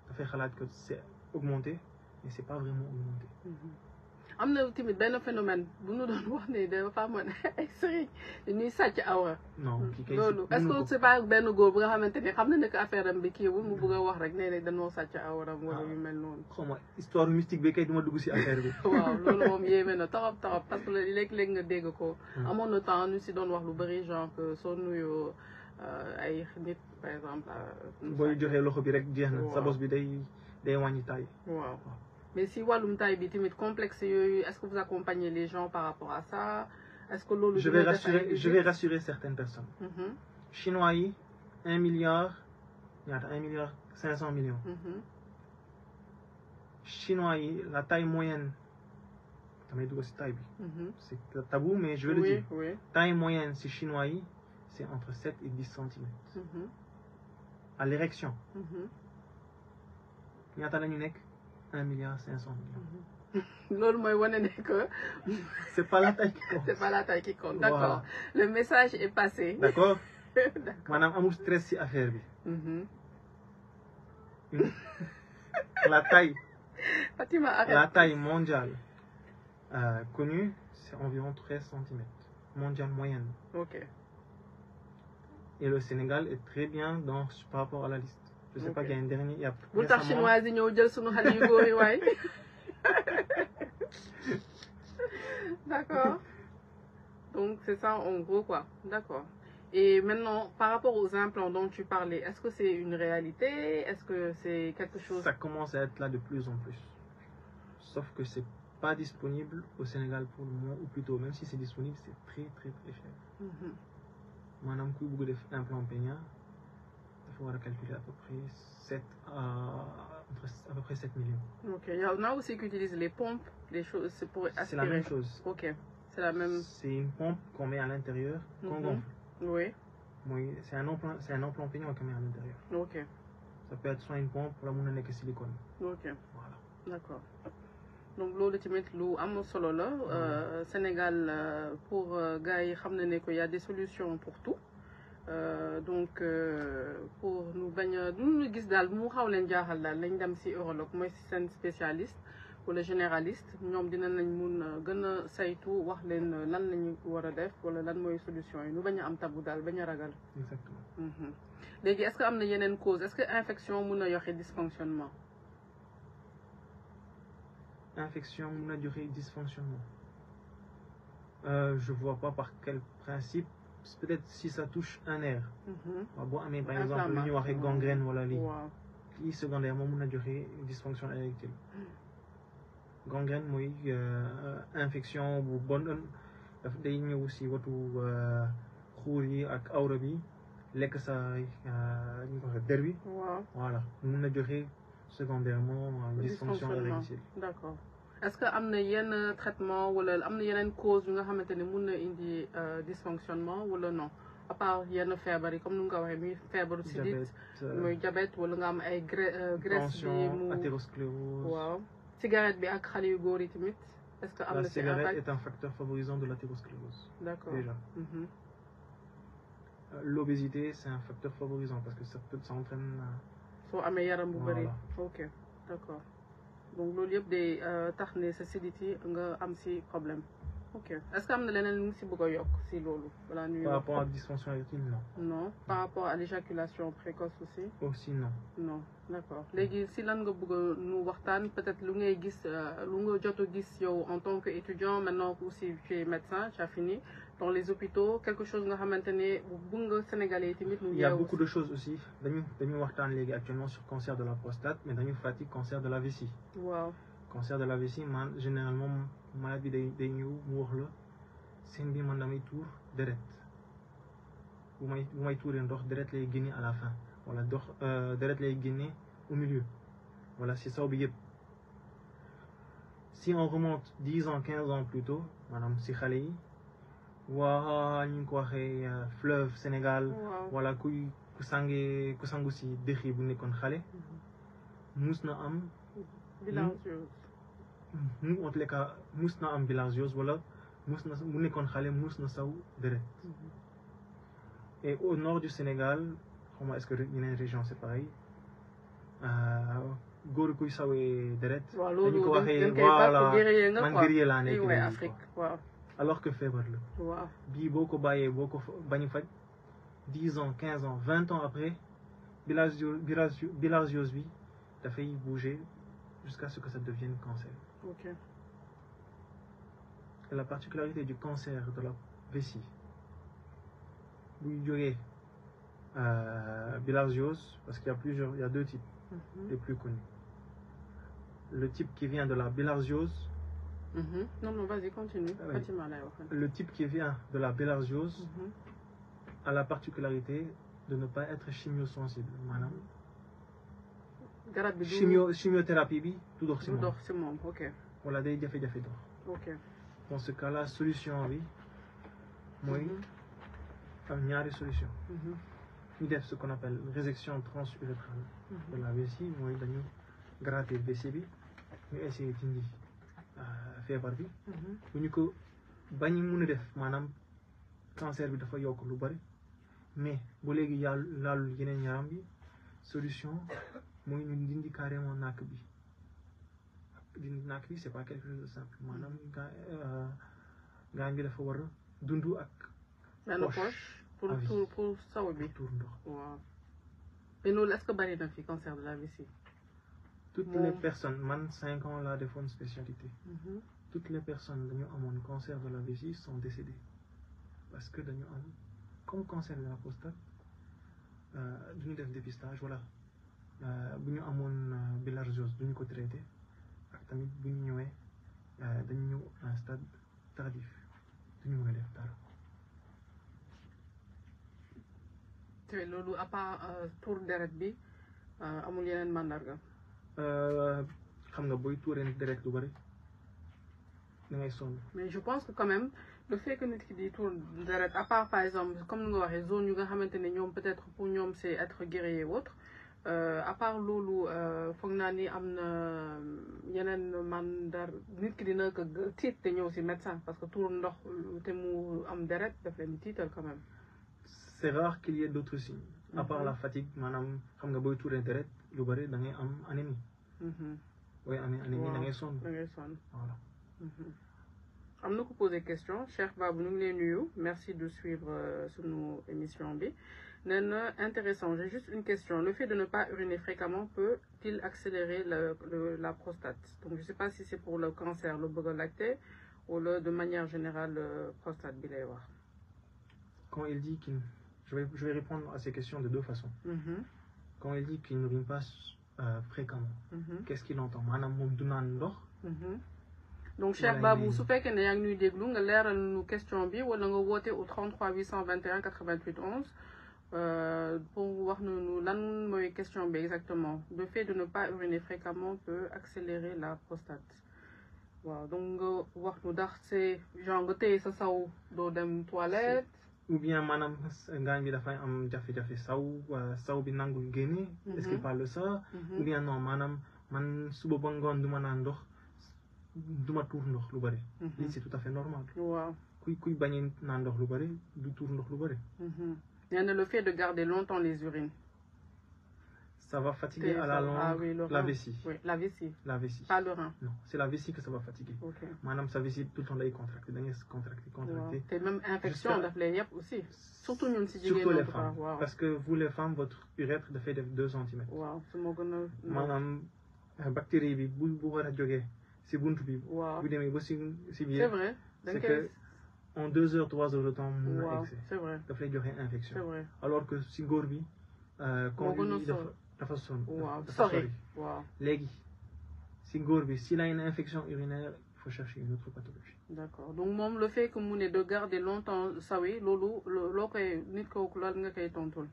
dafay xalaat que c'est augmenté mais c'est pas vraiment augmenté. am na tamit benn phénomène bu ñu doon wax ne dafa amoon ay sëriñ dañuy sàcc awra. non kii kay loolu est-ce que c'est pas benn góor bu nga xamante ne xam na ne que affaire am bi kii wul mu bëgg a wax rek nee na dañoo sàcc awram wala yu mel noonu. xaw ma histoire mystique bi kay duma dugg ci affaire bi. waaw loolu moom yéeme na torop parce que léeg-léeg nga dégg ko. amoon na temps ñu ci doon wax lu bari genre que soo nuyoo ay nit par exemple. booy joxee loxo bi rek jeex na. sa bos bi day wàññi taille. waaw. mais si wàllum taille bi tamit complexe yooyu est-ce que vous accompagnez les gens par rapport à ça est-ce que loolu. je vais rassurer certaines personnes. chinois yi 1 milliard ñaata 1 milliard 500 millions. chinois yi la taille moyenne damay dugg ci taille bi. c'est tabou mais je vais le dire. taille moyenne ci chinois yi c'est entre 7 et 10 centimètres. à l'érection. ñaata la ñu nekk. 1 milliard 500 millions. loolu mooy wane ne que c'est pas la taille qui compte. c'est pas la taille qui compte. D'accord. Voilà. Le message est passé. D'accord. D'accord. Maanaam amul stress ci affaire bi. Mhm. La taille. Fatima, arrête. La taille mondiale connue, c'est environ 13 cm. Mondiale moyenne. Ok. Et le Sénégal est très bien par rapport à la liste. Je sais pas qu'il y a une dernière. Il y a bu tax chinois yi ñëw jël sunu xale yu góor yi waay. D'accord. Donc c'est ça en gros quoi. D'accord. Et maintenant, par rapport aux implants dont tu parlais, est-ce que c'est une réalité? Est-ce que c'est quelque chose... Ça commence à être là de plus en plus. Sauf que c'est pas disponible au Sénégal pour le moment, ou plutôt, même si c'est disponible, c'est très très très cher. Madame kuy bëgg def implant pénia, il faut calculer à peu près à peu près 7 millions. Ok. Il y en a aussi qui utilisent les pompes, les choses, c'est pour aspirer. C'est la même chose. Ok. C'est la même... C'est une pompe qu'on met à l'intérieur, qu'on gonfle. Oui. Oui, c'est un implant pénia qu'on met à l'intérieur. Ok. Ça peut être soit une pompe, la mun a nekk silicone. Ok. Voilà. D'accord. Donc loolu tamit lu am solo la Sénégal pour gars yi xam na ne que y a des solutions pour tout donc pour nu bañ a ñu gis daal mu xaw leen jaaxal daal lañ dem ci urologue mooy ci seen spécialiste wala généraliste ñoom dina nañ mun gën a saytu wax leen lan lañu war a def wala lan mooy solution yi nu bañ a am tabu daal bañ a ragal. Exactement. Léegi est-ce que am na yeneen cause est-ce que infection mun na yoxe dysfonctionnement? Infection mun a joxe dysfonctionnement. Je vois pas par quel principe. Peut-être si ça touche un nerf. Boo amee par exemple lu ñuy waxee gangrène wala lii. Lii secondairement mun a joxe dysfonction érectile. Gangrène mooy infection bu bon daf day ñëw si watu xuur yi ak awra bi lekk sa ñu ko waxee der bi. Voilà mun na joxe secondairement dysfonction érectile. D'accord. Est-ce que am na yenn traitement wala am na yeneen cause yu nga xamante ne mun na indi dysfonctionnement wala non à part yenn feebar yi comme nu nga ko waxee muy feebaru sidit muy diabète wala nga am ay graisse bi mu athérosclérose. Waaw cigarette bi ak xale yu góor yi tamit est-ce que am na La cigarette est un facteur favorisant de l'athérosclérose. D'accord. Déjà. L'obésité c'est un facteur favorisant parce que ça entraîne. Soo amee yaram bu bëri. Ok, d'accord. Donc loolu yëpp day tax ne sa sidit yi nga am ci problème. Ok. Est-ce que am na leneen lu ci bëgg a yokk ci loolu balaa ñuy Par rapport à la dysfonction érectile, non. Non. Par rapport à l'éjaculation précoce aussi? Aussi non. Non, d'accord. Léegi ci lan nga bëgg nu waxtaan peut-être lu ngay gis lu nga jot a gis yow en tant qu'étudiant maintenant aussi tu es médecin, tu as fini dans les hôpitaux quelque chose nga xamante ne bëgg nga Sénégalais yi tamit. Il y a beaucoup de choses aussi dañu waxtaan léegi actuellement sur cancer de la prostate mais dañu fàtte cancer de la vessie. Waaw. Cancer de la vessie généralement malade bi day ñëw mu wax la seen bi man damay tuur deret bu may tuuree ndox deret lay génne à la fin wala deret lay génne au milieu voilà c'est saw bi yëpp. Si on remonte 10 ans 15 ans plus tôt maanaam si xale yi waa ñu ko waxee fleuve Sénégal wala ku sangu si dex yi bu nekkoon xale mus na am bilharziose. En tous les cas mus na am bilharziose wala mus na bu nekkoon xale mus na saw deret. Et au nord du Sénégal comment est-ce que yeneen région c'est pareil góor kuy sawee deret dañu ko waxee voilà man guerrier laa nekk Afrique waaw. Alors que feebar la. Waaw. Bii boo ko bàyyee boo ko bañ faj 10 ans 15 ans 20 ans après bilharziose bi dafay bouger jusqu'à ce que ça devienne cancer. Ok. Et la particularité du cancer de la vessie buy jógee bilharziose parce qu'il y a deux types les plus connus. Le type qui vient de la bilharziose. Non, vas-y, continue. Le type qui vient de la bilharziose a la particularité de ne pas être chimiosensible. Maanaam chimiothérapie bi du dox ci moom. Ok. Wala day jafe-jafe dox. Ok. Dans ce cas-là solution bi mooy am ñaari solution. Ñu def ce qu'on appelle résection transurétrale de la vessie mooy dañu gratter vessie bi ñu essayer dindi feebar bi bu ñu ko bañ mun a def maanaam cancer bi dafa yokk lu bari mais bu léegi laalul yeneen yaram bi solution mooy ñu dindi carrément nàkk bi dindi nàkk bi c'est pas quelque chose de simple maanaam gaañ bi dafa war a dund ak poche pour saw bi tour ndox waaw te loolu est-ce que bari na fi cancer de la vessie toutes les personnes man 5 ans laa defoon spécialité toutes les personnes dañu amoon cancer de la vessie sont décédées parce que dañu am comme cancer de la prostate duñu def dépistage voilà bu ñu amoon bilharziose duñu ko traité ak tamit bu ñu ñëwee dañu ñëw un stade tardif duñu mën a def dara te loolu à part tour deret bi amul yeneen mandarga xam nga booy tuuree deret lu bari da ngay sonn mais je pense que quand même le fait que nit ki di tour deret à part par exemple comme nga waxee zone yu nga xamante ne ñoom peut-être pour ñoom c'est être guéri ou autre à part loolu foog naa ni am na yeneen mandar nit ki dina ko tiit te ñëw si médecin parce que tour ndox te mu am deret daf leen tiital quand même c'est rare qu'il y ait d'autres signes à part la fatigue maanaam xam nga booy tuuree deret lu bari da ngay am anémie booy amee anémie da ngay sonn voilà am na ko posé question Cheikh Babou ñu ngi lay nuyu merci de suivre sunu émission bi nee na intéressant j'ai juste une question le fait de ne pas uriner fréquemment peut-il accélérer la prostate donc je sais pas si c'est pour le cancer le bëgg a laajte ou de manière générale prostate bi lay wax quand il dit qu'il je vais répondre à ces questions de deux façons quand il dit qu'il n'urine pas fréquemment qu'est-ce qu'il entend maanaam moom du naan ndox donc Cheikh Babou su fekkee ne yaa ngi ñuy déglu nga leeral nu question bi wala nga woote au 33 821 88 11 pour wax nu lan mooy question bi exactement le fait de ne pas uriner fréquemment peut accélérer la prostate waaw donc nga wax nu ndax c'est genre nga téye sa saw doo dem toilette ou bien maanaam ngaañ bi dafay am jafe-jafe saw bi nangul génne est-ce qu'il parle de ça ou bien non maanaam man suba ba ngoon du ma naan ndox duma tuur ndox lu bari lii c'est tout à fait normal waaw kuy bañ naan ndox lu bari du tuur ndox lu bari nee na le fait de garder longtemps les urines ça va fatiguer à la longue la vessie oui la vessie pas le rein non c'est la vessie que ça va fatiguer maanaam sa vessie tout le temps day contracté da ngay contracté te même infection daf lay yëpp aussi surtout ñun si jigéen surtout les femmes parce que vous les femmes votre urètre dafay def 2 centimètres waaw su moo gën a maanaam bactérie bi bu war a jógee si buntu bi bu demee ba si biir c'est vrai c'est que en 2 heures 3 heures de temps mun na excès c'est vrai daf lay joxe infection c'est vrai alors que si góor bi conduit yi dafa sori léegi si góor bi s'il a une infection urinaire il faut chercher une autre pathologie d'accord donc moom le fait que mu ne de garder longtemps sawi loolu loo koy nit kooku lan nga koy tontul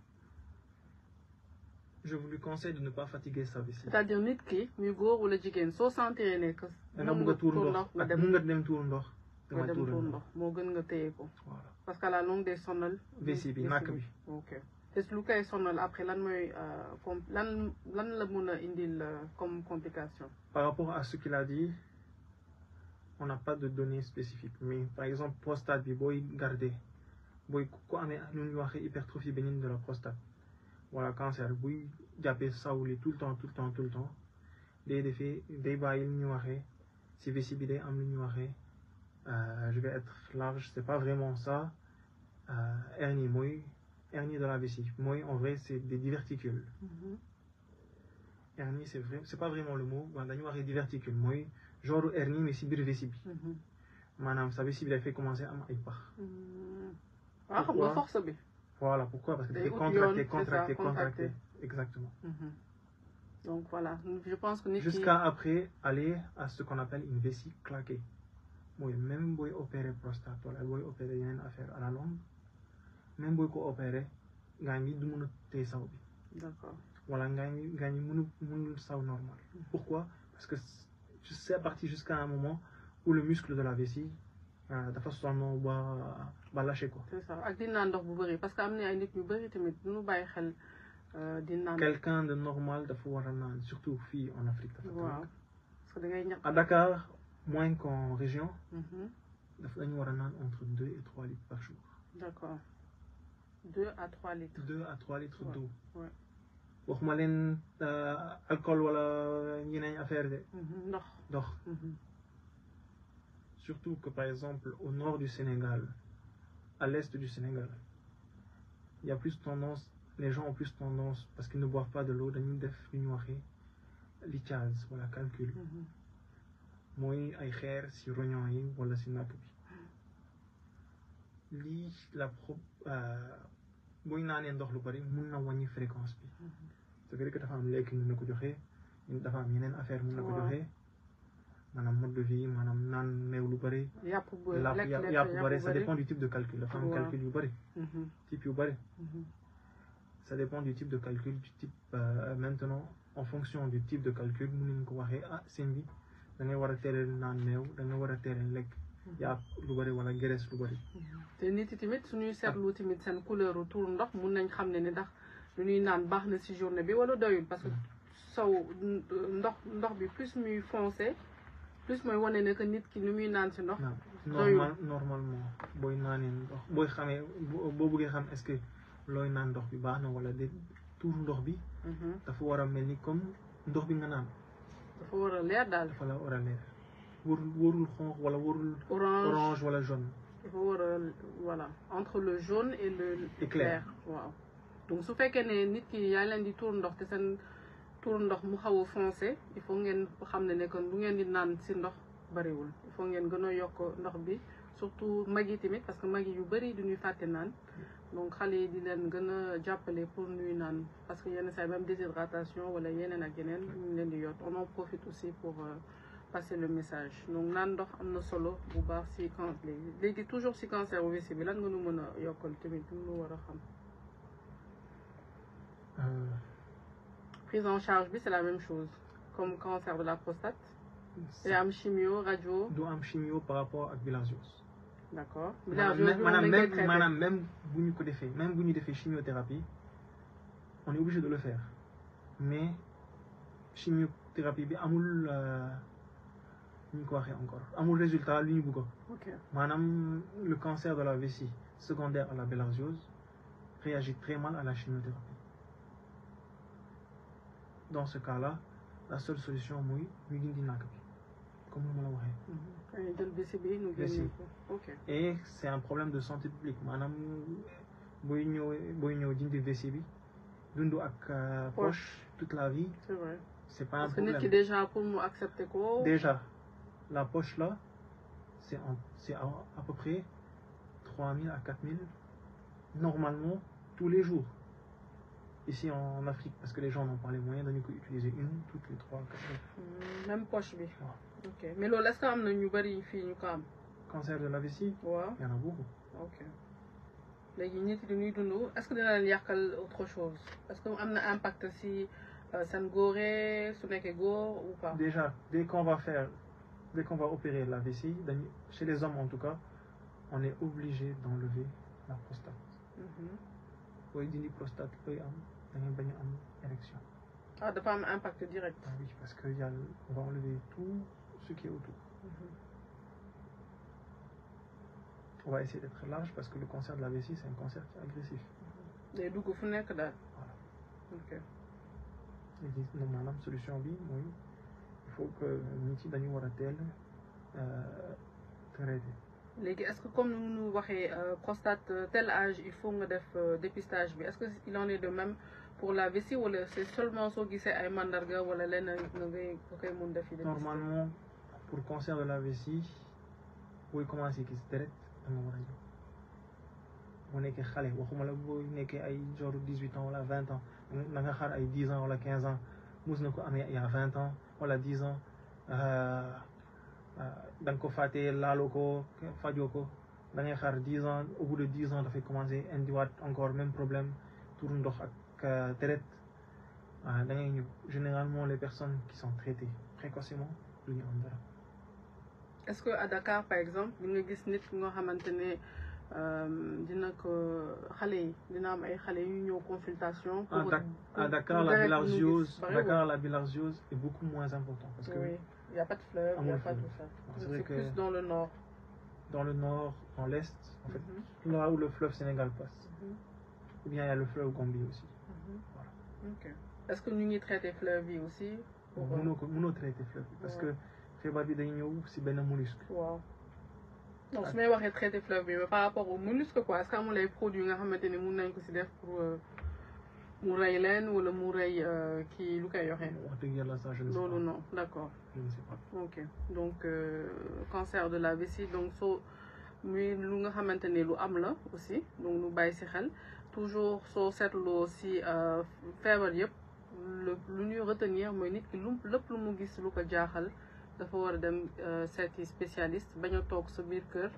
je vous lui conseille de ne pas fatiguer sa vessie c'est-à-dire nit ki muy góor wala jigéen soo sentir ne que da nga bëgg a tuur ndox ak mun nga dem tuur ndox nga dem tuur ndox moo gën nga téye ko voilà parce qu'à la longue day sonal vessie bi nàkk bi ok te lu koy sonal après lan mooy lan la mun a indil comme complication par rapport à ce qu'il a dit on n'a pas de données spécifiques mais par exemple prostate bi booy garder booy ku amee lu ñuy waxee hypertrophie bénigne de la prostate wala cancer buy jàppee sawli tout le temps day bàyyi lu ñuy waxee si vessie bi day am lu ñuy waxee je vais être large c'est pas vraiment ça hernie mooy hernie de la vessie mooy en vrai c'est des diverticules hernie c'est vrai c'est pas vraiment le mot dañu waxee diverticule mooy genre hernie mais si biir vessie bi maanaam sa vessie bi dafay commencer am ay pax waaw xam nga force bi voilà pourquoi parce que dafay contracter exactement donc voilà je pense que jusqu'à après aller à ce qu'on appelle une vessie claquée mooy même booy opérer prostate wala booy opérer yeneen affaire à la longue même booy ko opérer ngaañ bi du mun a téye saw bi d'accord wala ngaañ bi mënul saw normal pourquoi parce que c'est parti jusqu'à un moment où le muscle de la vessie dafa sonn ba lâché quoi c'est ça ak di naan ndox bu bëri parce que am na ay nit ñu bëri tamit duñu bàyyi xel di naan quelqu'un de normal dafa war a naan surtout fii en Afrique dafa waaw parce que da ngay ñàkk à Dakar moins qu'en région. Dañu war a naan entre 2 et 3 litres par jour. D'accord. 2 à 3 litres. 2 à 3 litres Ouais. d'eau. Ouais. waxuma leen alcool wala yeneen affaire de Ndox. ndox. Surtout que par exemple au nord du Sénégal, à l'est du Sénégal, il y a plus tendance, les gens ont plus tendance, parce qu'ils ne boivent pas de l'eau, dañuy def lu ñu waxee lichage wala calcul. mooy ay xeer ci rognon yi wala ci napp bi lii booy naanee ndox lu bari mun na wàññi fréquence bi. c'est vrai que dafa am lekk mun na ko joxe dafa am yeneen affaire mun na ko joxe maanaam mode de vie maanaam naan meew lu bari. yàpp bari ça dépend du type de calcul dafa am calcul yu bari. type yu bari. ça dépend du type de calcul du type maintenant en fonction du type de calcul mun nañu ko waxee seen bi da ngay war a teel naan meew da nga war a teel lekk yàpp lu bari wala graisse lu bari. te nit yi tamit suñuy seetlu tamit seen couleur tour ndox mun nañ xam ne ni ndax lu ñuy naan baax na ci journée bi wala doyul parce que sow ndox bi plus muy foncé plus mooy wane ne que nit ki nu muy naan ci ndox. normalement booy naanee ndox booy xamee boo bëggee xam est-ce que looy naan ndox bi baax na wala de tuur ndox bi. dafa war a mel ni comme ndox bi nga naan. dafa war a leer daal. dafa la war a leer warul xonq wala warul. orange wala jaune. dafa war a voilà entre le jaune et le clair. waaw donc su fekkee ne nit ki yaa leen di tuur ndox te seen tuur ndox mu xaw a foncé il faut ngeen xam ne kon lu ngeen di naan ci ndox bariwul il faut ngeen gën a yokk ndox bi surtout mag yi tamit parce que mag yi yu bari du ñuy fàtte naan. donc xale yi di leen gën a jàppale pour ñuy naan parce que yenn saa yi même déshydratation wala yeneen ak yeneen ñu leen di yot on en profite aussi pour passer le message donc naan ndox am na solo bu baax ci cancer léegi toujours ci cancer bu wesi bi lan nga nu mën a yokkal tamit lu war a xam. Prise en charge bi c'est la même chose comme cancer de la prostate. et am chimio radio. du am chimio par rapport ak bilharziose. d'accord maanaam même bu ñu ko defee même bu ñu defee chimiothérapie on est obligé de le faire mais chimiothérapie bi amul ñu ko waxee encore amul résultat lu ñu bëgg. maanaam le cancer de la vessie secondaire à la bilharziose réagit très mal à la chimiothérapie. dans ce cas-là la seule solution mooy ñu dindi nàkk bi comme ni ma la waxee. et c'est un problème de santé publique maanaam booy ñëw dindi vessie bi dund ak poche toute la vie. c'est vrai c'est pas un problème parce que nit ki déjà pour mu accepter ko. déjà la poche là c'est à peu près 3000 à 4000 normalement tous les jours ici en Afrique parce que les gens n'ont pas les moyens dañu ko utiliser une toutes les 3 4 jours. même poche bi. ok mais loolu est-ce que am na ñu bari fii ñu ko am. cancer de la vessie. waaw y en a beaucoup. ok léegi nit yi dañuy dund est-ce que dina leen yàqal autre chose est-ce que am na impact si seen góore su nekkee góor ou pas. déjà dès qu'on va opérer la vessie chez les hommes en tout cas on est obligé d'enlever la prostate. booy dindi prostate booy am da ngay bañ a am érection. dafa am impact direct. oui parce que on va enlever tout ce qui est autour. on va essayer d'être large parce que le cancer de la vessie c'est un cancer qui est agressif. day dugg fu nekk daal. voilà. ok. léegi maanaam solution bi mooy il faut que nit yi dañu war a teel traiter. léegi est-ce que comme ni ñu waxee prostate tel âge il faut nga def dépistage bi est-ce que il en est de même pour la vessie wala c'est seulement soo gisee ay mandarga wala leneen nga koy mun def. normalement pour cancer de la vessie booy commencer gis deret da nga war a ñëw boo nekkee xale waxuma la boo nekkee ay genre 18 ans wala 20 ans da nga xaar ay 10 ans wala 15 ans mus na ko amee il y a 20 ans wala 10 ans. da nga ko fàttee laaloo ko fajoo ko da ngay xaar 10 ans au bout de 10 ans dafay commencer indiwaat encore même problème tour ndox ak deret da ngay ñëw généralement les personnes qui sont traitées précocement du ñu am dara. est-ce que à Dakar par exemple di nga gis nit nga xamante ne dina ko xale yi dina am ay xale yu ñëw consultation. à Dakar la bilharziose est beaucoup moins importante parce que Il n'y a pas de fleuve, il n'y a pas tout ça. C'est vrai que plus dans le nord. Dans le nord, dans l'est, en fait, là où le fleuve Sénégal passe. Ou bien il y a le fleuve Gambie aussi. Voilà. Ok. Est-ce que nous y traitons fleuve aussi? Nous traiter fleuve parce que feebar bi day ñëw si benn mollusque. Waaw. Non, su may waxee traité fleuve bi par rapport au mollusque quoi, est-ce que amul ay produits nga xamante ni mun nañ ko si def pour mu rey leen wala mu rey kii lu koy yoxee? Wax dëgg yàlla ça je ne sais pas. Loolu non, d'accord. Je ne sais pas. Ok. Donc cancer de la vessie donc soo muy lu nga xamante ni lu am la aussi donc nu bàyyi si xel toujours soo seetloo si feebar yëpp lu ñuy retenir mooy nit ki lépp lu mu gis lu ko jaaxal dafa war a dem seeti spécialiste bañ a toog sa biir kër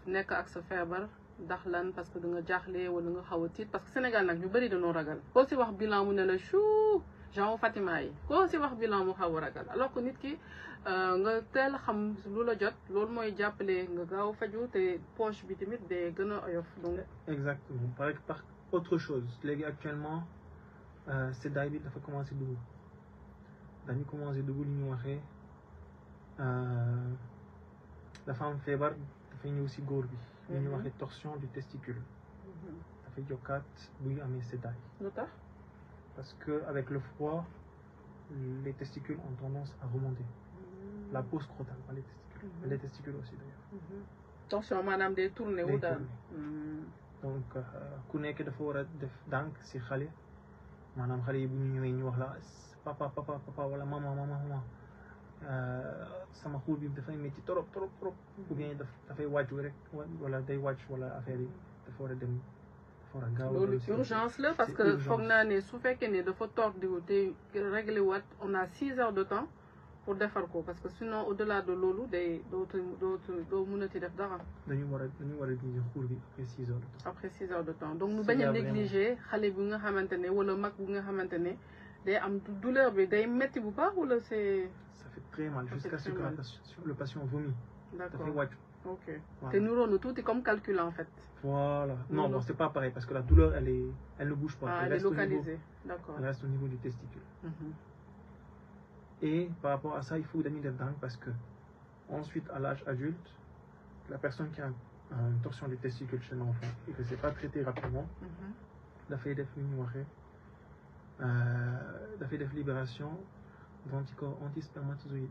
nekk ak sa feebar ndax lan parce que da nga jaaxle wala nga xaw a tiit parce que Sénégal nag ñu bëri dañoo ragal koo si wax bilan mu ne la chou genre Fatima yi koo si wax bilan mu xaw a ragal alors que nit ki nga teel a xam lu la jot loolu mooy jàppale nga gaaw faju te poche bi tamit day gën a oyof donc. Exactement par autre chose léegi actuellement seddaay bi dafa commencé dugg dañu commencé dugg li ñu waxee dafa am feebar dafay ñëw si góor bi li ñu waxee torsion du testicule dafay jokkaat bu ñu amee seddaay. lu tax parce que avec le froid les testicules ont tendance à remonter la peau scrotale pas les testicules mais les testicules aussi d'ailleurs. tension maanaam day tourné wu daal. donc ku nekk dafa war a def dànk si xale maanaam xale yi bu ñu ñëwee ñu wax la papa wala maman sama xuur bi dafay métti trop ou bien dafay wàcc rek wala day wàcc wala affaire yi dafa war a dem dafa war a gaaw loolu urgence la parce que foog naa ne su fekkee ne dafa toog di te réglé waat on a 6 heures de temps pour defar ko parce que sinon au delà de loolu day doo mënati def dara. dañu war a dindi xuur bi après 6 heures de temps. Après 6 heures de temps donc ñu bañ a négliger xale bi nga xamante ne wala mag bi nga xamante ne day am douleur bi day métti bu baax wala c'est. Ça fait très mal jusqu'à ce que le patient vomit. D'accord. Ça fait wàcc. Ok. Voilà. Te neurones tout est comme calcul en fait. Voilà. Non, bon, c'est pas pareil parce que la douleur, elle ne bouge pas. Ah, elle est localisée. D'accord. Elle reste au niveau du testicule. Et par rapport à ça, il faut donner des dingues parce que ensuite, à l'âge adulte, la personne qui a une torsion du testicule chez l'enfant et que c'est pas traité rapidement, la fait des libération d'anticorps antispermatozoïdes.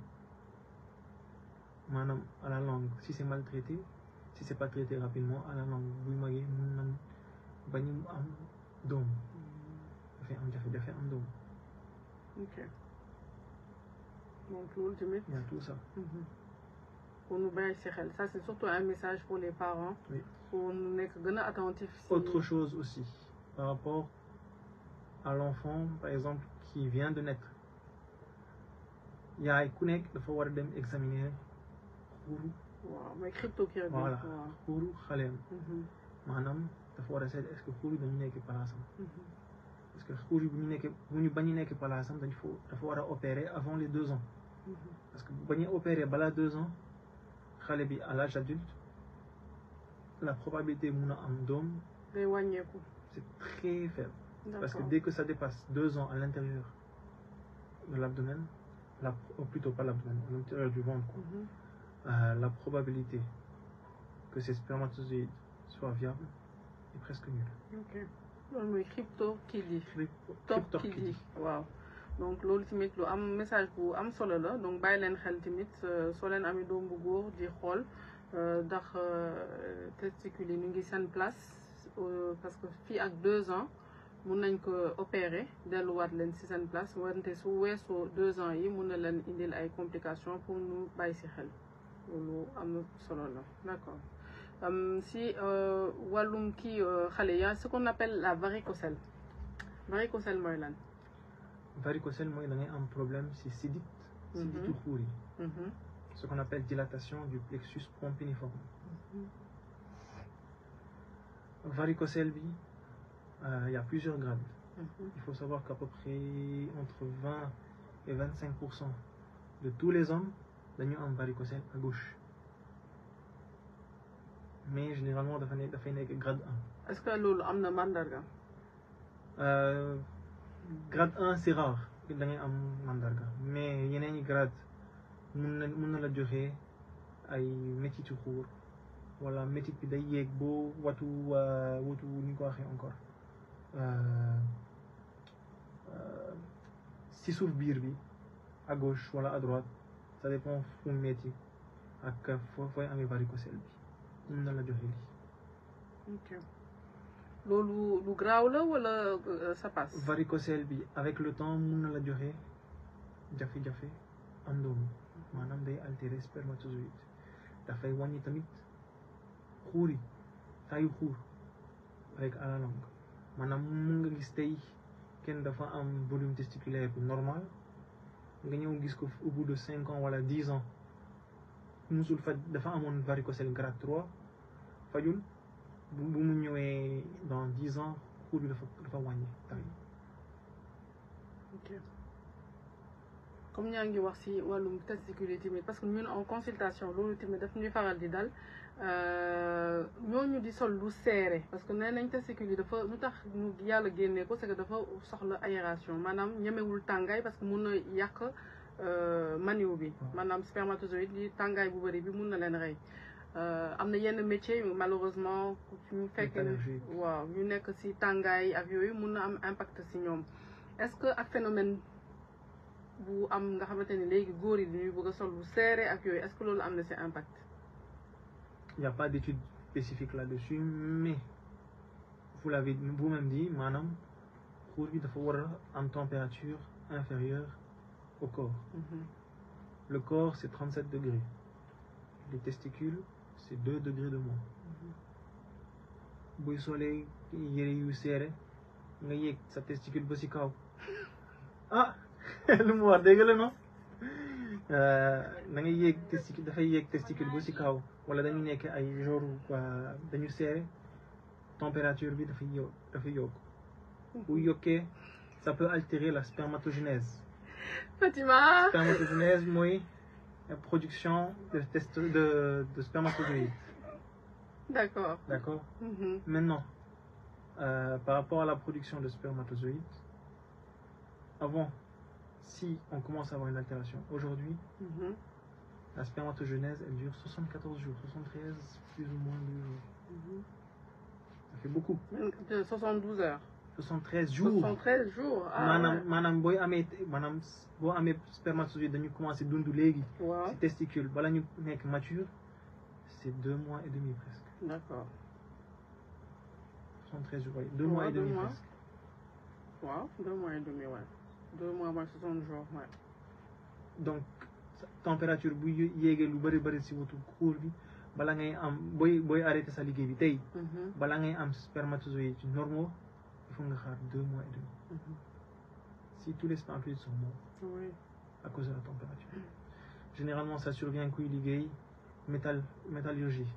Madame, à la langue, si c'est mal traité, si c'est pas traité rapidement, à la langue, vous m'avez bañu am doom dafay am doom. Ok. Donc loolu tamit. Il y a tout ça. Pour nous bàyyi ci xel, ça c'est surtout un message pour les parents. Oui. Pour nous nekk gën a attentif. Autre chose aussi, par rapport à l'enfant, par exemple, qui vient de naître. yaay ku nekk dafa war a dem examiner xuuru. waaw mooy cryptocurrency. voilà xuuru xaleem. maanaam dafa war a seet est-ce que xuur yi dañu nekk palaasam. parce que xuur yi bu ñu bañ a nekk palaasam dafa war a opérer avant les 2 ans. parce que bu bañee opérer balaa 2 ans xale bi à l'âge adulte la probabilité mun a am doom. day wàññeeku. c'est très faible. parce que dès que ça dépasse 2 ans à l'intérieur de l'abdomen, ou plutôt pas l'abdomen, à l'intérieur du ventre, la probabilité que ces spermatozoïdes soient viables est presque nulle. Ok. loolu mooy cryptorchidie. Cryptorchidie. waaw donc loolu tamit lu am message bu am solo la donc bàyyi leen xel tamit soo leen amee doom bu góor di xool ndax testicules yi ñu ngi seen place parce que fii ak 2 ans mun nañ ko opérer delluwaat leen ci seen place wante su weesoo 2 ans yi mun na leen indil ay complications pour ñu bàyyi ci xel loolu am na solo la d'accord. Si wàllum kii xale ya ce qu'on appelle la varicocèle mooy lan. Varicocèle mooy da ngay am problème ci siditu xuur yi. Ce qu'on appelle dilatation du plexus pompiniforme. Varicocèle bi il y a plusieurs grades. Il faut savoir qu'à peu près entre 20 et 25% de tous les hommes dañu am varicocèle à gauche. Mais généralement dafay nekk grade 1. Est-ce que loolu am na mandarga. Grade 1 c'est rare da ngay am mandarga mais yeneen i grade mun na la joxe ay métitu xuur wala métit bi day yéeg boo watu ni ko waxee encore si suuf biir bi à gauche wala à droite ça dépend fu métti ak fooy amee varicocèle bi mun na la joxe lii. ok loolu lu graaw la wala ça passe. varicocèle bi avec le temps mun na la joxe jafe-jafe am doom maanaam day altérer spermatozoïde dafay wàññi tamit xuur yi taayu xuur avec à la longue maanaam mun nga gis tey kenn dafa am volume testiculaire bu normal nga ñëw gis ko au bout de 5 ans wala 10 ans musul faj dafa amoon varicocèle grade 3 fajul bu mu ñëwee dans 10 ans xuur bi dafa wàññi taay. ok comme ñaa ngi wax ci wàllum testicule yi tamit parce que ñun en consultation loolu tamit daf ñuy faral di dal ñooñu di sol lu serré parce que nee nañ testicule yi dafa lu tax ñu yàlla génnee ko c'est que dafa soxla aération maanaam ñemewul tàngaay parce que mun na yàq maniw bi maanaam spermatozoïde yi tàngaay bu bëri bi mun na leen rey am na yenn métier malheureusement ñu fekk waaw ñu nekk ci tàngaay ak yooyu mun na am impact ci ñoom est-ce que ak phénomène bu am nga xamante ni léegi góor yi dañuy bëgg a sol lu serré ak yooyu est-ce que loolu am na ci impact. Il n'y a pas d'étude spécifique là-dessus mais vous l'avez vous-même dit maanaam xuur bi dafa war a am température inférieure au corps. Le corps c'est 37 degrés les testicules c'est 2 degrés de moins. buy solee yére yu serré nga yéeg sa testicule ba ci kaw ah lu mu wax dégg la non da ngay yéeg testicule dafay yéeg testicule ba ci kaw wala dañu nekk ay jour dañu serré température bi dafay yokk bu yokkee ça peut altérer la spermatogénèse. Fatima. Spermatogénèse mooy la production de spermatozoïdes. D'accord. D'accord. Maintenant par rapport à la production de spermatozoïdes avant si on commence à avoir une altération aujourd'hui la spermatogénèse elle dure 74 jours 73 plus ou moins 2 jours. Ça fait beaucoup. 72 heures. 73 jours. 73 jours. maanaam boo amee spermatozoïde dañu commencé dund léegi. waaw ci testicule bala ñu nekk mature c'est 2 mois et demi presque. D'accord. 73 jours, 2 mois et demi presque. Wow, 2 mois et demi, ouais. 2 mois, 60 jours, ouais. Donc, température bu yéegee lu bari ci wutu xuur bi bala ngay am booy arrêté sa liggéey bi tey. bala ngay am spermatozoïdes normaux il faut nga xaar 2 mois et demi. Si tous les spermatozoïdes sont morts. Oui. À cause de la température. Généralement ça survient kuy liggéey métallurgie.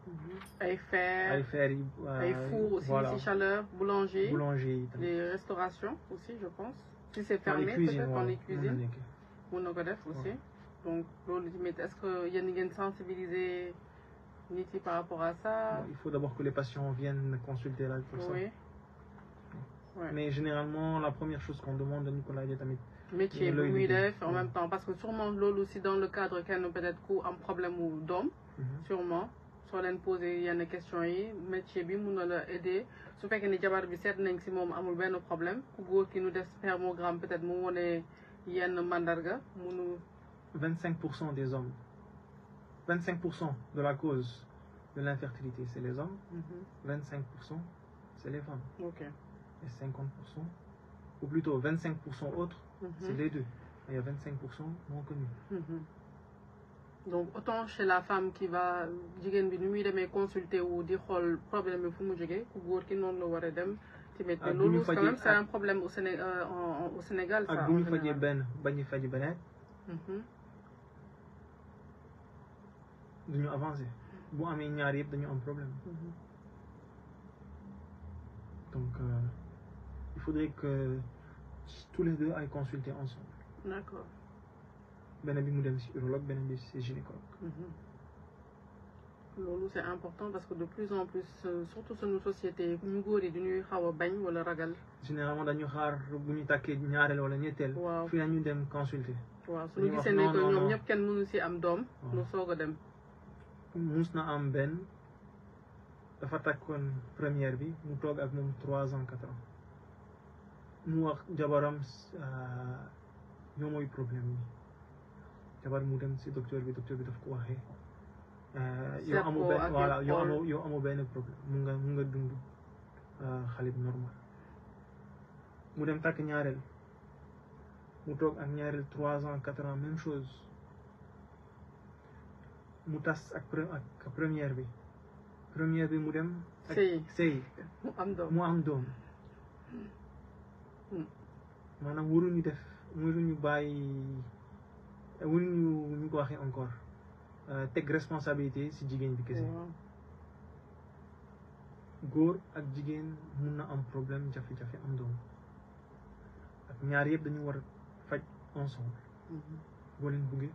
ay fer yi ay four aussi voilà. Si chaleur boulanger yi tamit. les restaurations aussi je pense si c'est fermé peut-être dans les cuisines mun na ko def aussi donc loolu tamit est-ce que yéen ngeen sensibiliser nit yi par rapport à ça. Il faut d'abord que les patients viennent consulter là pour ça. Ouais. Mais généralement la première chose qu'on demande dañu ko laajee tamit métier bu muy def en même temps parce que sûrement loolu aussi dans le cadre kenn peut-être ku am problème mu doom sûrement soo leen poser yenn questions yi métier bi mun na la aider su fekkee ni jabar bi seet nañ si moom amul benn problème ku góor ki nu def spermogramme peut-être mu wone yenn mandarga munu 25% des hommes 25% de la cause de l'infertilité c'est les hommes 25% c'est les femmes ok et 50% ou plutôt 25% autres c'est les deux il y a 25% non connus. Donc autant chez la femme qui va jigéen bi ni muy demee consulter wu di xool problème bi fu mu jógee ku góor ki noonu la war a dem tamit loolu quand même c'est un problème au Sénégal ça ak bu ñu fajee benn bañu faji beneen duñu avancer bu amee ñaar yëpp dañu am problème donc il faudrait que tous les deux aillent consulter ensemble. D'accord. benn bi mu dem ci urologue benn bi ci gynécologue. loolu c'est important parce que de plus en plus surtout sunu société ñu góor yi dañuy xaw a bañ wala ragal. généralement dañu xaar bu ñu takkee ñaareel wala ñetteel. waaw fii la ñu dem consulter. waaw su ñu gisee ne que ñoom ñëpp kenn mënu si am doom. mu soog a dem. mus na am benn dafa takkoon première bi mu toog ak moom 3 ans 4 ans mu wax jabaram ñoo mooy problème bi jabar mu dem si docteur bi daf ko waxee. yow amoo benn voilà yow amoo benn problème mun nga dund xale bi normal mu dem takk ñaareel mu toog ak ñaareel 3 ans 4 ans même chose mu tas ak première bi mu dem. sëy mu am doom maanaam waruñu bàyyi ñu ko waxee encore teg responsabilité si jigéen bi kese. góor ak jigéen mun na am problème jafe-jafe am doom ak ñaar yëpp dañu war a faj ensemble. boo leen buggee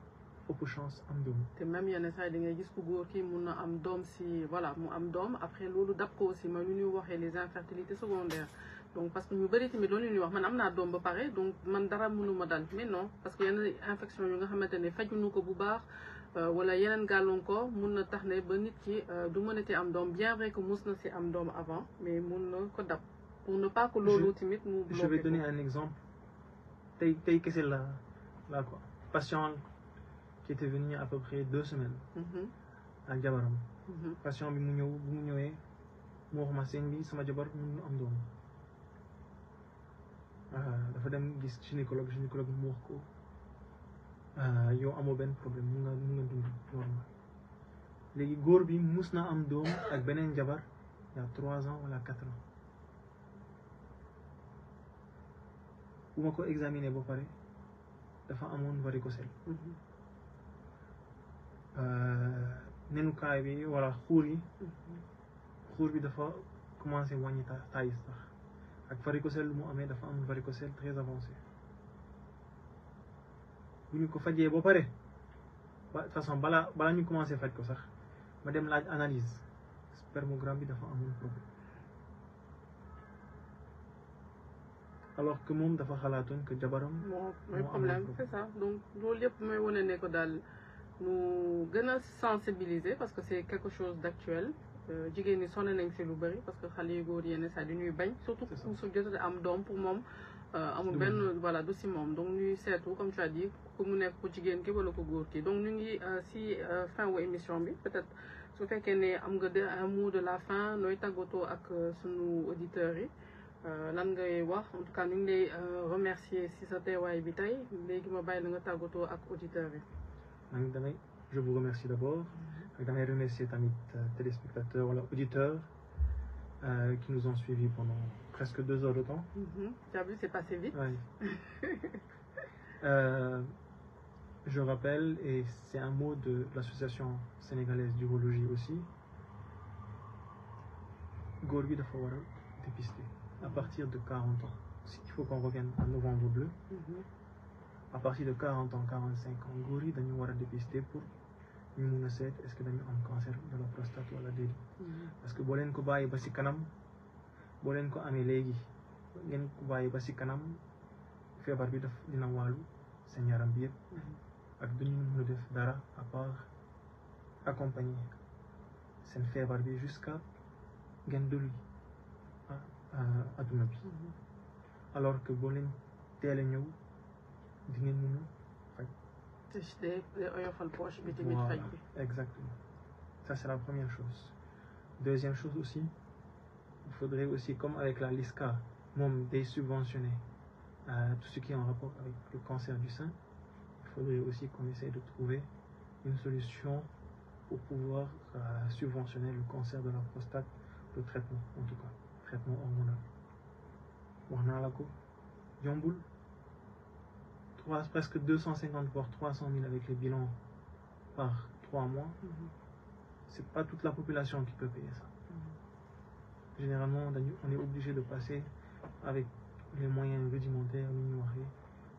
ëpp chance am doom. te même yenn saa yi da ngay gis ku góor kii mun na am doom si voilà mu am doom après loolu dab ko aussi ma lu ñuy waxee les infertilités secondaires donc parce que ñu bëri tamit loolu ñuy wax man am naa doom ba pare donc man dara mënuma dal mais non parce que yenn infection yu nga xamante ne fajuñu ko bu baax. wala yeneen gàllankoor mun na tax ne ba nit ki du mënati am doom bien vrai que mus na si am doom avant mais mun na ko dab pour ne pas que loolu tamit mu bloqué. Je vais donner un exemple tey kese la quoi patient qui était venu à peu près 2 semaines. ak jabaram. patient bi mu ñëwee mu wax ma seen bi sama jabar mun na am doom dafa dem gis gynécologue mu wax ko. yow amoo benn problème mun nga dund normal léegi góor bi mus na am doom ak beneen jabar il y a 3 ans wala 4 ans bu ma ko examiner ba pare dafa amoon varicocèle. nenukaay bi wala xuur bi dafa commencé wàññi taay sax ak varicocèle lu mu amee dafa am varicocèle très avancé. bu ñu ko fajee ba pare de toute façon balaa ñu commencé faj ko sax ma dem laaj analyse spermogramme bi dafa amoon problème alors que moom dafa xalaatoon que jabaram mooy problème c'est ça donc loolu yëpp mooy wane ne ko daal mu gën a sensibiliser parce que c'est quelque chose d'actuel jigéen ñi sonn nañ si lu bëri parce que xale yu góor yenn saa dañuy bañ surtout su jotee am doom pour moom amul benn voilà du si moom donc ñuy seetu comme tu as dit ku mu nekk ku jigéen ki wala ko góor ki donc ñu ngi si fin wu émission bi peut-être su fekkee ne am nga un mot de la fin nooy tàggatoo ak sunu auditeurs yi lan ngay wax en tout cas ñu ngi lay remercier si sa teewaay bi tey léegi ma bàyyi la nga tàggatoo ak auditeurs yi. Je vous remercie d'abord ak damay remercier tamit téléspectateurs wala auditeurs qui nous ont suivis pendant presque 2 heures de temps. Tu as vu, c'est passé vite. Oui. Je rappelle, et c'est un mot de l'association sénégalaise d'urologie aussi, góor bi dafa war a dépister à partir de 40 ans. Il faut qu'on revienne à Novembre Bleu. À partir de 40 ans, 45 ans, góor yi dañu war a dépister pour ñu mun a seet est-ce que dañu am cancer de la prostate wala déedéet. parce que boo leen ko bàyyi ba si kanam boo leen ko amee léegi ngeen ko bàyyi ba si kanam feebar bi dina wàllu seen yaram bi yëpp ak duñu mën a def dara à part accompagner seen feebar bi jusqu'à ngeen dolli adduna bi alors que boo leen teel a ñëw di ngeen mën a faj. Voilà, exactement. Ça c'est la première chose. Deuxième chose aussi, il faudrait aussi, comme avec la LISCA, moom day subventionner tout ce qui est en rapport avec le cancer du sein. Il faudrait aussi qu'on essaie de trouver une solution pour pouvoir subventionner le cancer de la prostate, le traitement en tout cas, traitement hormonal. wax naa la ko yombul presque 250 voire 300 000 avec les bilans par 3 mois. C'est pas toute la population qui peut payer ça. Généralement on est obligé de passer avec les moyens rudimentaires li ñuy waxee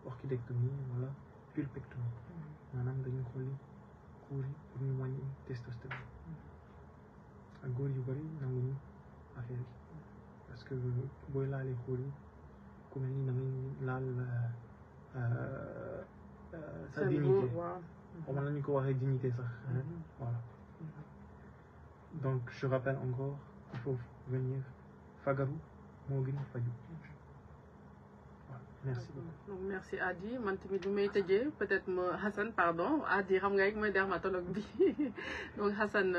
orchidectomie wala pulpectomie maanaam dañu xolli kuur yi pour ñu wàññi testostérone ak góor yu bëri nanguñu affaire yi parce que booy laalee kuur yi ku mel ni damay laal sa dignité. Comment la ñu ko waxee dignité sax. Voilà. Donc je rappelle encore, il faut venir fagaru moo gën faju. Merci beaucoup. Donc merci Adi man tamit lu may tëjee peut-être Hassan pardon Adi xam nga rek mooy dermatologue bi donc Hassan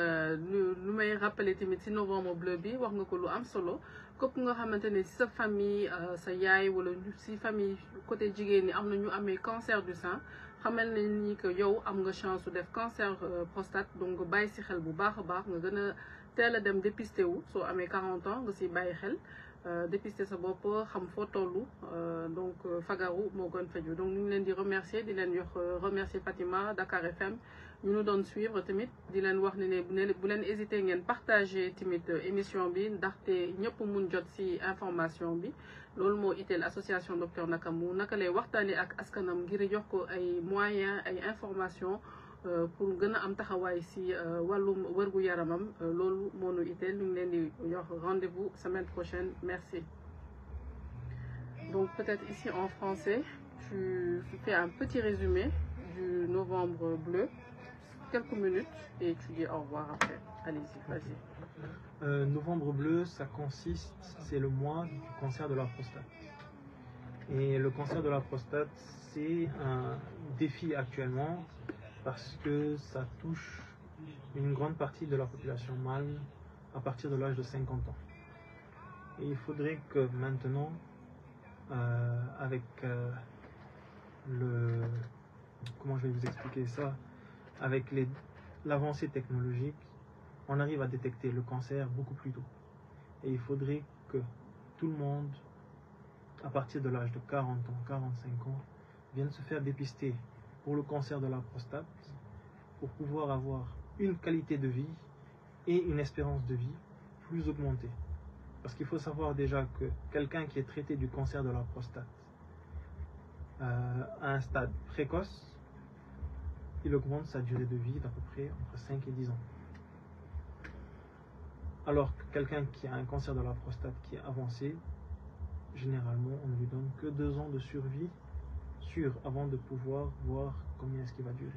lu may rappeler tamit ci novembre bleu bi wax nga ko lu am solo képp nga xamante ne ci sa famille sa yaay wala ci famille côté jigéen ñi am na ñu amee cancer du sein xamal ne ni que yow am nga chance su def cancer prostate donc bàyyi ci xel bu baax a baax nga gën a teel a dem dépister wu soo amee 40 ans nga ci bàyyi xel. Dépister sa bopp xam foo tollu donc fagaru moo gën faju donc ñu ngi leen di remercier di leen jox remercier Fatima Dakar FM ñu nu doon suivre tamit di leen wax ne bu leen hésiter ngeen partager tamit émission bi ndaxte ñëpp mun jot ci information bi loolu moo itteel association docteur Nakamu naka lay waxtaanee ak askanam ngir jox ko ay moyens ay information pour gën a am taxawaay ci wàllum wërgu yaramam loolu moo nu itteel ñu ngi leen di jox rendez-vous semaine prochaine merci. Donc peut-être ici en français tu fais un petit résumé du novembre bleu quelques minutes et tu dis au revoir après. Allez-y, vas-y. Novembre bleu, ça consiste, c'est le mois du cancer de la prostate. Et le cancer de la prostate, c'est un défi actuellement parce que ça touche une grande partie de la population mâle à partir de l'âge de 50 ans. Et il faudrait que maintenant, avec comment je vais vous expliquer ça, avec l'avancée technologique, on arrive à détecter le cancer beaucoup plus tôt. Et il faudrait que tout le monde, à partir de l'âge de 40 ans, 45 ans, vienne se faire dépister pour le cancer de la prostate, pour pouvoir avoir une qualité de vie et une espérance de vie plus augmentée. Parce qu'il faut savoir déjà que quelqu'un qui est traité du cancer de la prostate à un stade précoce, il augmente sa durée de vie d'à peu près entre 5 et 10 ans. Alors que quelqu'un qui a un cancer de la prostate qui est avancé, généralement on ne lui donne que 2 ans de survie sûre avant de pouvoir voir combien est-ce qu'il va durer.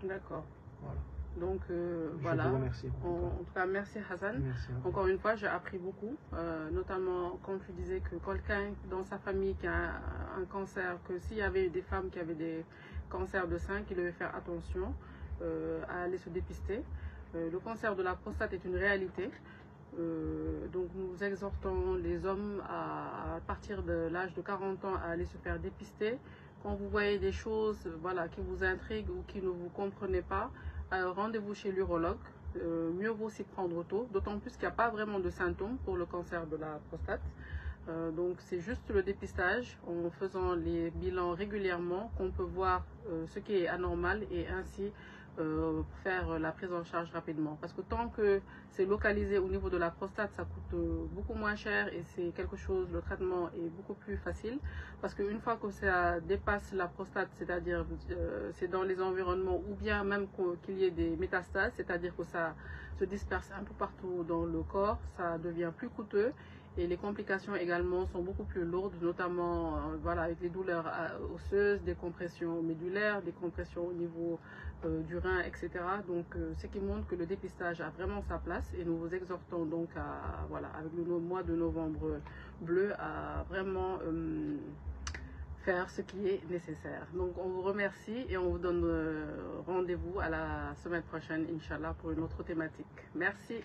D'accord. Voilà. Donc je voilà. vous remercie. En tout cas, merci Hassan. Merci encore une fois, j'ai appris beaucoup, notamment quand tu disais que quelqu'un dans sa famille qui a un cancer, que s'il y avait des femmes qui avaient des cancers de sein, qu'il devait faire attention à aller se dépister. Le cancer de la prostate est une réalité. Donc nous exhortons les hommes à partir de l'âge de 40 ans à aller se faire dépister. Quand vous voyez des choses qui vous intriguent ou qui ne vous comprenez pas, rendez-vous chez l'urologue. Mieux vaut s'y prendre tôt, d'autant plus qu'il n'y a pas vraiment de symptômes pour le cancer de la prostate. Donc c'est juste le dépistage en faisant les bilans régulièrement qu'on peut voir ce qui est anormal et ainsi faire la prise en charge rapidement. Parce que tant que c'est localisé au niveau de la prostate, ça coûte beaucoup moins cher et c'est quelque chose, le traitement est beaucoup plus facile. Parce qu'une fois que ça dépasse la prostate, c'est-à-dire c'est dans les environnements ou bien même qu'il y ait des métastases, c'est-à-dire que ça se disperse un peu partout dans le corps, ça devient plus coûteux. Et les complications également sont beaucoup plus lourdes, notamment avec les douleurs osseuses, des compressions médulaires, des compressions au niveau du rein, etc. Donc, ce qui montre que le dépistage a vraiment sa place et nous vous exhortons donc avec le mois de novembre bleu, à vraiment faire ce qui est nécessaire. Donc, on vous remercie et on vous donne rendez-vous à la semaine prochaine, Inch'Allah, pour une autre thématique. Merci.